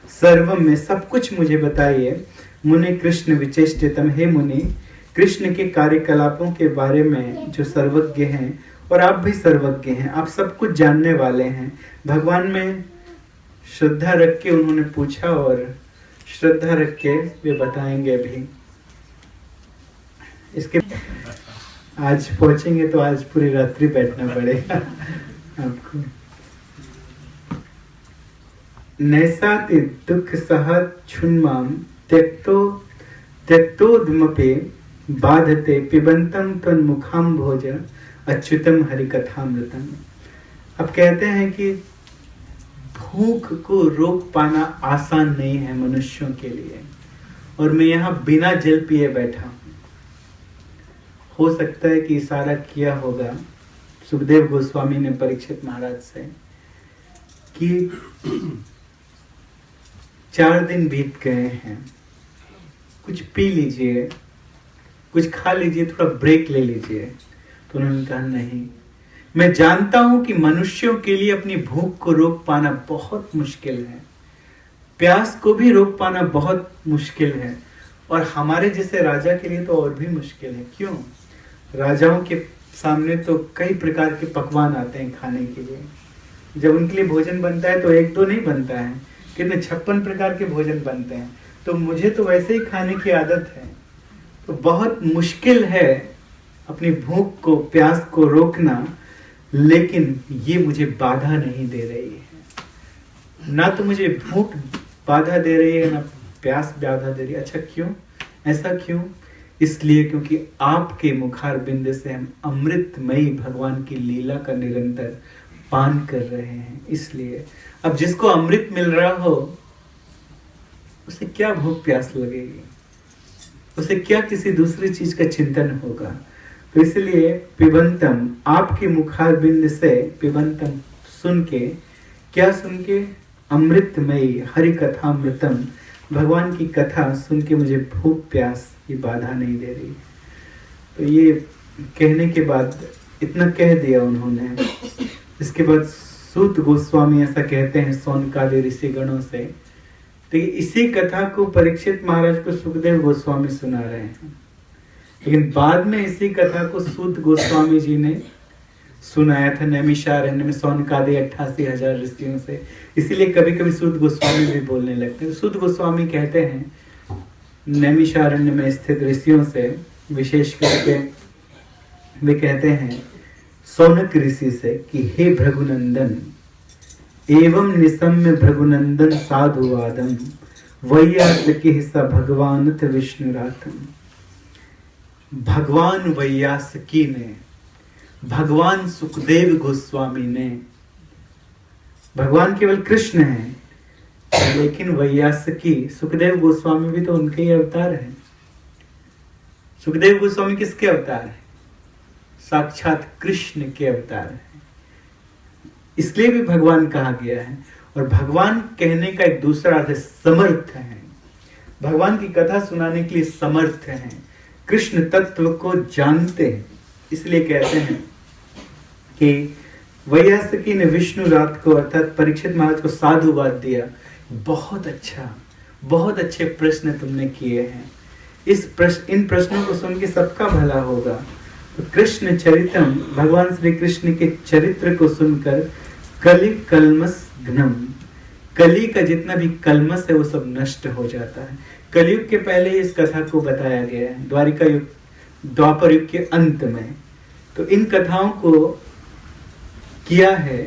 सर्वम में सब कुछ मुझे बताइए। मुनि कृष्ण विचेष्टितम, हे मुनि कृष्ण के कार्यकलापों के बारे में जो सर्वज्ञ हैं, और आप भी सर्वज्ञ हैं, आप सब कुछ जानने वाले हैं। भगवान में श्रद्धा रख के उन्होंने पूछा और श्रद्धा रख के वे बताएंगे भी। इसके आज पहुंचेंगे तो आज पूरी रात्रि बैठना पड़ेगा आपको। नैसाति दुख सहत छुन्माम त्यक्तोद्मपे बाधते पिबंतम तन्मुखाम भोज अच्युतम हरिकथामृतम। अब कहते हैं कि भूख को रोक पाना आसान नहीं है मनुष्यों के लिए, और मैं यहाँ बिना जल पिए बैठा हूँ। हो सकता है कि इशारा किया होगा सुखदेव गोस्वामी ने परीक्षित महाराज से कि 4 दिन बीत गए हैं, कुछ पी लीजिए, कुछ खा लीजिए, थोड़ा ब्रेक ले लीजिए। तो उन्होंने कहा नहीं, मैं जानता हूं कि मनुष्यों के लिए अपनी भूख को रोक पाना बहुत मुश्किल है, प्यास को भी रोक पाना बहुत मुश्किल है, और हमारे जैसे राजा के लिए तो और भी मुश्किल है। क्यों? राजाओं के सामने तो कई प्रकार के पकवान आते हैं खाने के लिए। जब उनके लिए भोजन बनता है तो 1-2 नहीं बनता है, कितने 56 प्रकार के भोजन बनते हैं। तो मुझे तो वैसे ही खाने की आदत है, तो बहुत मुश्किल है अपनी भूख को, प्यास को रोकना। लेकिन ये मुझे बाधा नहीं दे रही है, ना तो मुझे भूख बाधा दे रही है, ना प्यास बाधा दे रही है। अच्छा क्यों? ऐसा क्यों? इसलिए क्योंकि आपके मुखार बिंद से हम अमृतमयी भगवान की लीला का निरंतर पान कर रहे हैं। इसलिए अब जिसको अमृत मिल रहा हो उसे क्या भूख प्यास लगेगी, उसे क्या किसी दूसरी चीज का चिंतन होगा। तो तो इसलिए पिबंतम, आपके मुखारबिंद से पिबंतम सुन के, क्या सुन के? अमृतमयी हरि कथामृतम, भगवान की कथा सुन के मुझे भूख प्यास की बाधा नहीं दे रही। तो ये कहने के बाद, इतना कह दिया उन्होंने, इसके बाद सूत गोस्वामी ऐसा कहते हैं सौनकादि ऋषि गणों से। तो इसी कथा को परीक्षित महाराज को सुखदेव गोस्वामी सुना रहे हैं, लेकिन बाद में इसी कथा को सूत गोस्वामी जी ने सुनाया था नैमिषारण्य में सौनकादि 88,000 ऋषियों से। इसीलिए कभी कभी सूत गोस्वामी भी बोलने लगते हैं। सूत गोस्वामी कहते हैं नैमिषारण्य में स्थित ऋषियों से, विशेष करके वे कहते हैं सौनक ऋषि से कि हे भृगुनंदन, एवं निसम्य भृगुनंदन साधुवादम वैयासकी स भगवानथ विष्णुरातम। भगवान वैयासकी ने, भगवान सुखदेव गोस्वामी ने, भगवान केवल कृष्ण है लेकिन वैयासकी, सुखदेव गोस्वामी भी तो उनके ही अवतार हैं। सुखदेव गोस्वामी किसके अवतार है? साक्षात कृष्ण के अवतार है, इसलिए भी भगवान कहा गया है। और भगवान कहने का एक दूसरा अर्थ है समर्थ है, भगवान की कथा सुनाने के लिए समर्थ है, कृष्ण तत्व को जानते हैं। इसलिए कहते हैं कि वैयासकी ने विष्णु रात को अर्थात परीक्षित महाराज को साधुवाद दिया। बहुत अच्छा, बहुत अच्छे प्रश्न तुमने किए हैं, इन प्रश्नों को सुन के सबका भला होगा। तो कृष्ण चरितम, भगवान श्री कृष्ण के चरित्र को सुनकर कलि कलमस घ्नम, कली का जितना भी कलमस है वो सब नष्ट हो जाता है। कलयुग के पहले इस कथा को बताया गया है, द्वारिका युग, द्वापर युग के अंत में। तो इन कथाओं को किया है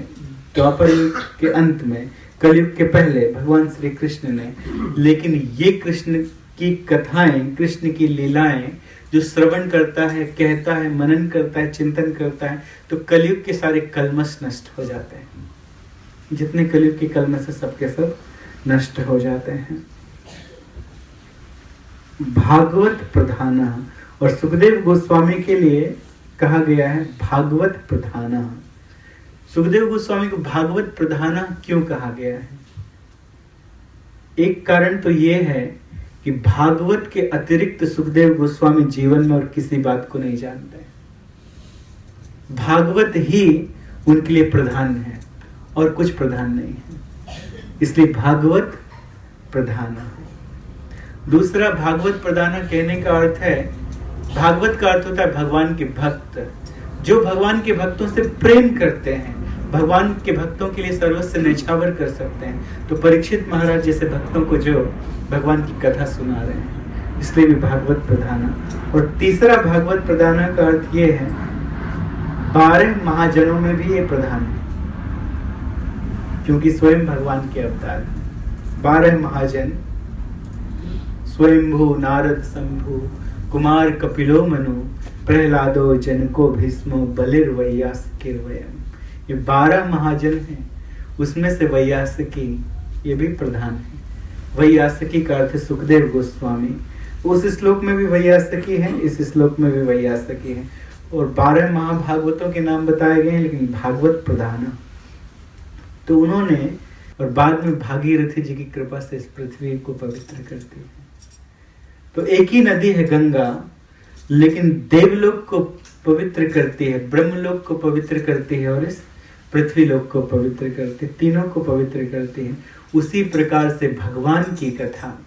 द्वापर युग के अंत में, कलयुग के पहले भगवान श्री कृष्ण ने। लेकिन ये कृष्ण की कथाएं, कृष्ण की लीलाएं जो श्रवण करता है, कहता है, मनन करता है, चिंतन करता है, तो कलयुग के सारे कलमश नष्ट हो जाते हैं। जितने कलयुग के कलमश है सबके सब नष्ट हो जाते हैं। भागवत प्रधाना, और सुखदेव गोस्वामी के लिए कहा गया है भागवत प्रधाना। सुखदेव गोस्वामी को भागवत प्रधाना क्यों कहा गया है? एक कारण तो यह है कि भागवत के अतिरिक्त सुखदेव गोस्वामी जीवन में और किसी बात को नहीं जानते। भागवत ही उनके लिए प्रधान है और कुछ प्रधान नहीं है, इसलिए भागवत प्रधाना। दूसरा, भागवत प्रधाना कहने का अर्थ है, भागवत का अर्थ होता है भगवान के भक्त, जो भगवान के भक्तों से प्रेम करते हैं, भगवान के भक्तों के लिए सर्वस्व न्यौछावर कर सकते हैं। तो परीक्षित महाराज जैसे भक्तों को जो भगवान की कथा सुना रहे हैं, इसलिए भी भागवत प्रधाना। और तीसरा भागवत प्रधाना का अर्थ ये है 12 महाजनों में भी ये प्रधान है, क्योंकि स्वयं भगवान के अवतार है। 12 महाजन, स्वयंभू नारद शंभु कुमार कपिलो मनु प्रहलादो जनको भीष्मो बलिर वैयासकीर्वयम्। ये 12 महाजन हैं, उसमें से वैयासकी ये भी प्रधान है। वैयासकी का अर्थ सुखदेव गोस्वामी, उस श्लोक में भी वैयासकी है, इस श्लोक में भी वैयासकी है। और 12 महाभागवतों के नाम बताए गए हैं, लेकिन भागवत प्रधान तो उन्होंने, और बाद में भागीरथी जी की कृपा से इस पृथ्वी को पवित्र करती है। तो एक ही नदी है गंगा, लेकिन देवलोक को पवित्र करती है, ब्रह्मलोक को पवित्र करती है और इस पृथ्वी लोक को पवित्र करती है, तीनों को पवित्र करती है। उसी प्रकार से भगवान की कथा,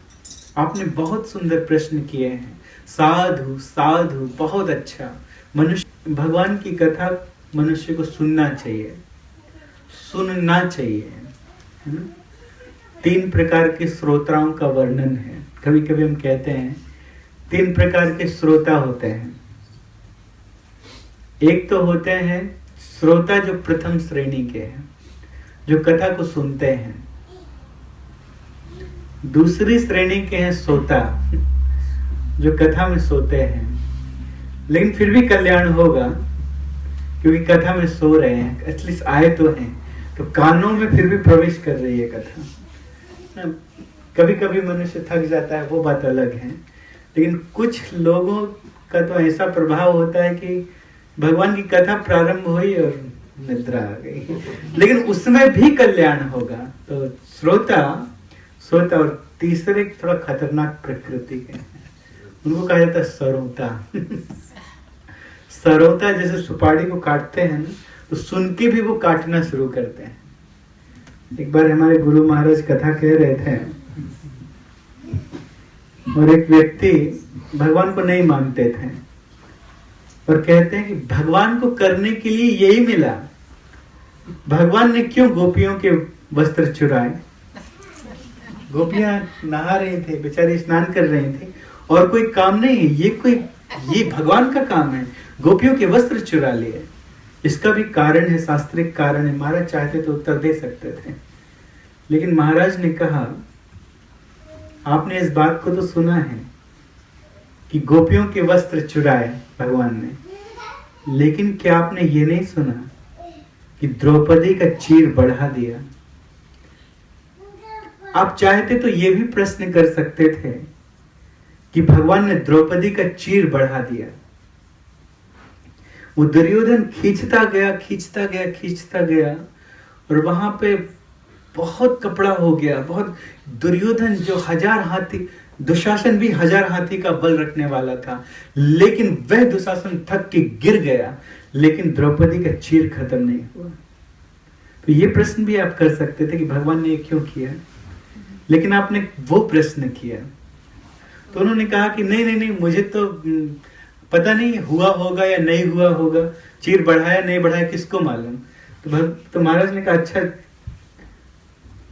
आपने बहुत सुंदर प्रश्न किए हैं, साधु साधु, बहुत अच्छा। मनुष्य, भगवान की कथा मनुष्य को सुनना चाहिए, सुनना चाहिए, है ना। 3 प्रकार के श्रोताओं का वर्णन है। कभी कभी हम कहते हैं 3 प्रकार के श्रोता होते हैं। एक तो होते हैं श्रोता जो प्रथम श्रेणी के हैं, जो कथा को सुनते हैं। दूसरी श्रेणी के हैं सोता, जो कथा में सोते हैं, लेकिन फिर भी कल्याण होगा क्योंकि कथा में सो रहे हैं, एटलीस्ट आए तो हैं, तो कानों में फिर भी प्रवेश कर रही है कथा। कभी कभी मनुष्य थक जाता है, वो बात अलग है, लेकिन कुछ लोगों का तो ऐसा प्रभाव होता है कि भगवान की कथा प्रारंभ हुई और निद्रा आ गई, लेकिन उसमें भी कल्याण होगा। तो श्रोता और तीसरे थोड़ा खतरनाक प्रकृति के हैं, उनको कहा जाता है सरोता। सरोता जैसे सुपारी को काटते हैं ना, तो सुन के भी वो काटना शुरू करते हैं। एक बार हमारे गुरु महाराज कथा कह रहे थे और एक व्यक्ति भगवान को नहीं मानते थे और कहते हैं कि भगवान को करने के लिए यही मिला, भगवान ने क्यों गोपियों के वस्त्र चुराए? गोपियां नहा रही थी, बेचारी स्नान कर रही थी और कोई काम नहीं है, ये भगवान का काम है, गोपियों के वस्त्र चुरा लिए। इसका भी कारण है, शास्त्रिक कारण है। महाराज चाहते तो उत्तर दे सकते थे, लेकिन महाराज ने कहा आपने इस बात को तो सुना है कि गोपियों के वस्त्र चुराए भगवान ने, लेकिन क्या आपने ये नहीं सुना कि द्रौपदी का चीर बढ़ा दिया? आप चाहते तो ये भी प्रश्न कर सकते थे कि भगवान ने द्रौपदी का चीर बढ़ा दिया। वो दुर्योधन खींचता गया और वहां पे बहुत कपड़ा हो गया, बहुत। दुर्योधन जो 1000 हाथी, दुशासन भी 1000 हाथी का बल रखने वाला था, लेकिन वह दुशासन थक के गिर गया, लेकिन द्रौपदी का चीर खत्म नहीं हुआ। तो ये प्रश्न भी आप कर सकते थे कि भगवान ने ये क्यों किया, लेकिन आपने वो प्रश्न किया। तो उन्होंने कहा कि नहीं, मुझे तो पता नहीं हुआ होगा या नहीं हुआ होगा, चीर बढ़ाया नहीं बढ़ाया किसको मालूम। तो महाराज ने कहा अच्छा,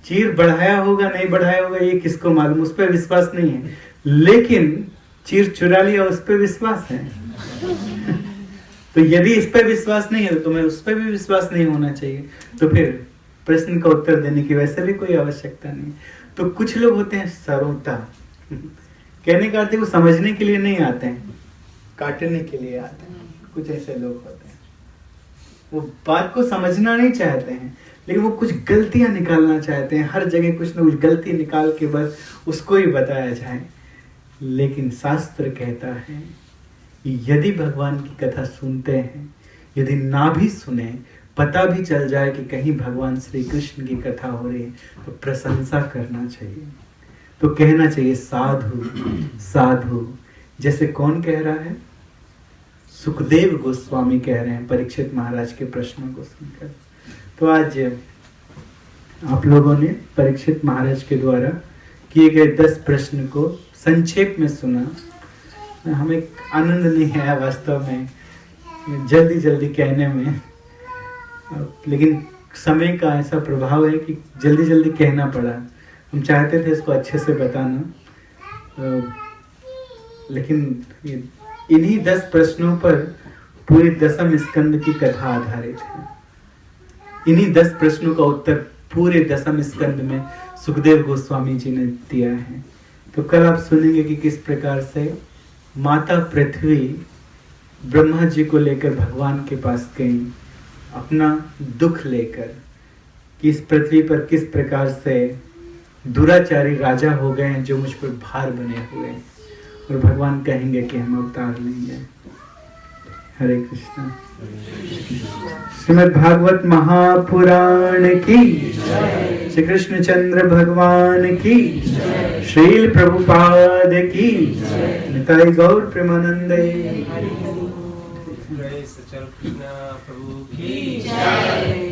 चीर बढ़ाया होगा नहीं बढ़ाया होगा ये किसको मालूम, उस पर विश्वास नहीं है, लेकिन चीर चुरा लिया उस पर विश्वास है। तो यदि इस पर विश्वास नहीं है तो तुम्हें उस पर भी विश्वास नहीं होना चाहिए। तो फिर प्रश्न का उत्तर देने की वैसे भी कोई आवश्यकता नहीं। तो कुछ लोग होते हैं सरोता, कहने का अर्थ वो समझने के लिए नहीं आते हैं, काटने के लिए आते हैं। कुछ ऐसे लोग होते हैं, वो बात को समझना नहीं चाहते हैं, लेकिन वो कुछ गलतियां निकालना चाहते हैं, हर जगह कुछ ना कुछ गलती निकाल के बस उसको ही बताया जाए। लेकिन शास्त्र कहता है कि यदि भगवान की कथा सुनते हैं, यदि ना भी सुने, पता भी चल जाए कि कहीं भगवान श्री कृष्ण की कथा हो रही है, तो प्रशंसा करना चाहिए। तो कहना चाहिए साधु साधु। जैसे कौन कह रहा है? सुखदेव गोस्वामी कह रहे हैं परीक्षित महाराज के प्रश्नों को सुनकर। तो आज आप लोगों ने परीक्षित महाराज के द्वारा किए गए 10 प्रश्न को संक्षेप में सुना। हमें आनंद नहीं आया वास्तव में जल्दी कहने में, लेकिन समय का ऐसा प्रभाव है कि जल्दी कहना पड़ा। हम चाहते थे इसको अच्छे से बताना, लेकिन इन्हीं 10 प्रश्नों पर पूरी 10वें स्कंद की कथा आधारित है। इन्हीं 10 प्रश्नों का उत्तर पूरे 10वें स्कंद में सुखदेव गोस्वामी जी ने दिया है। तो कल आप सुनेंगे कि किस प्रकार से माता पृथ्वी ब्रह्मा जी को लेकर भगवान के पास गई, अपना दुख लेकर, कि इस पृथ्वी पर किस प्रकार से दुराचारी राजा हो गए हैं जो मुझ पर भार बने हुए हैं, और भगवान कहेंगे कि हम अवतार लेंगे। हरे कृष्णा। श्रीमद् भागवत महापुराण की, श्री कृष्ण चंद्र भगवान की, श्रील प्रभुपाद की, निताई गौर प्रेमानंदे। जय सच्चिदानंद प्रभु की जय।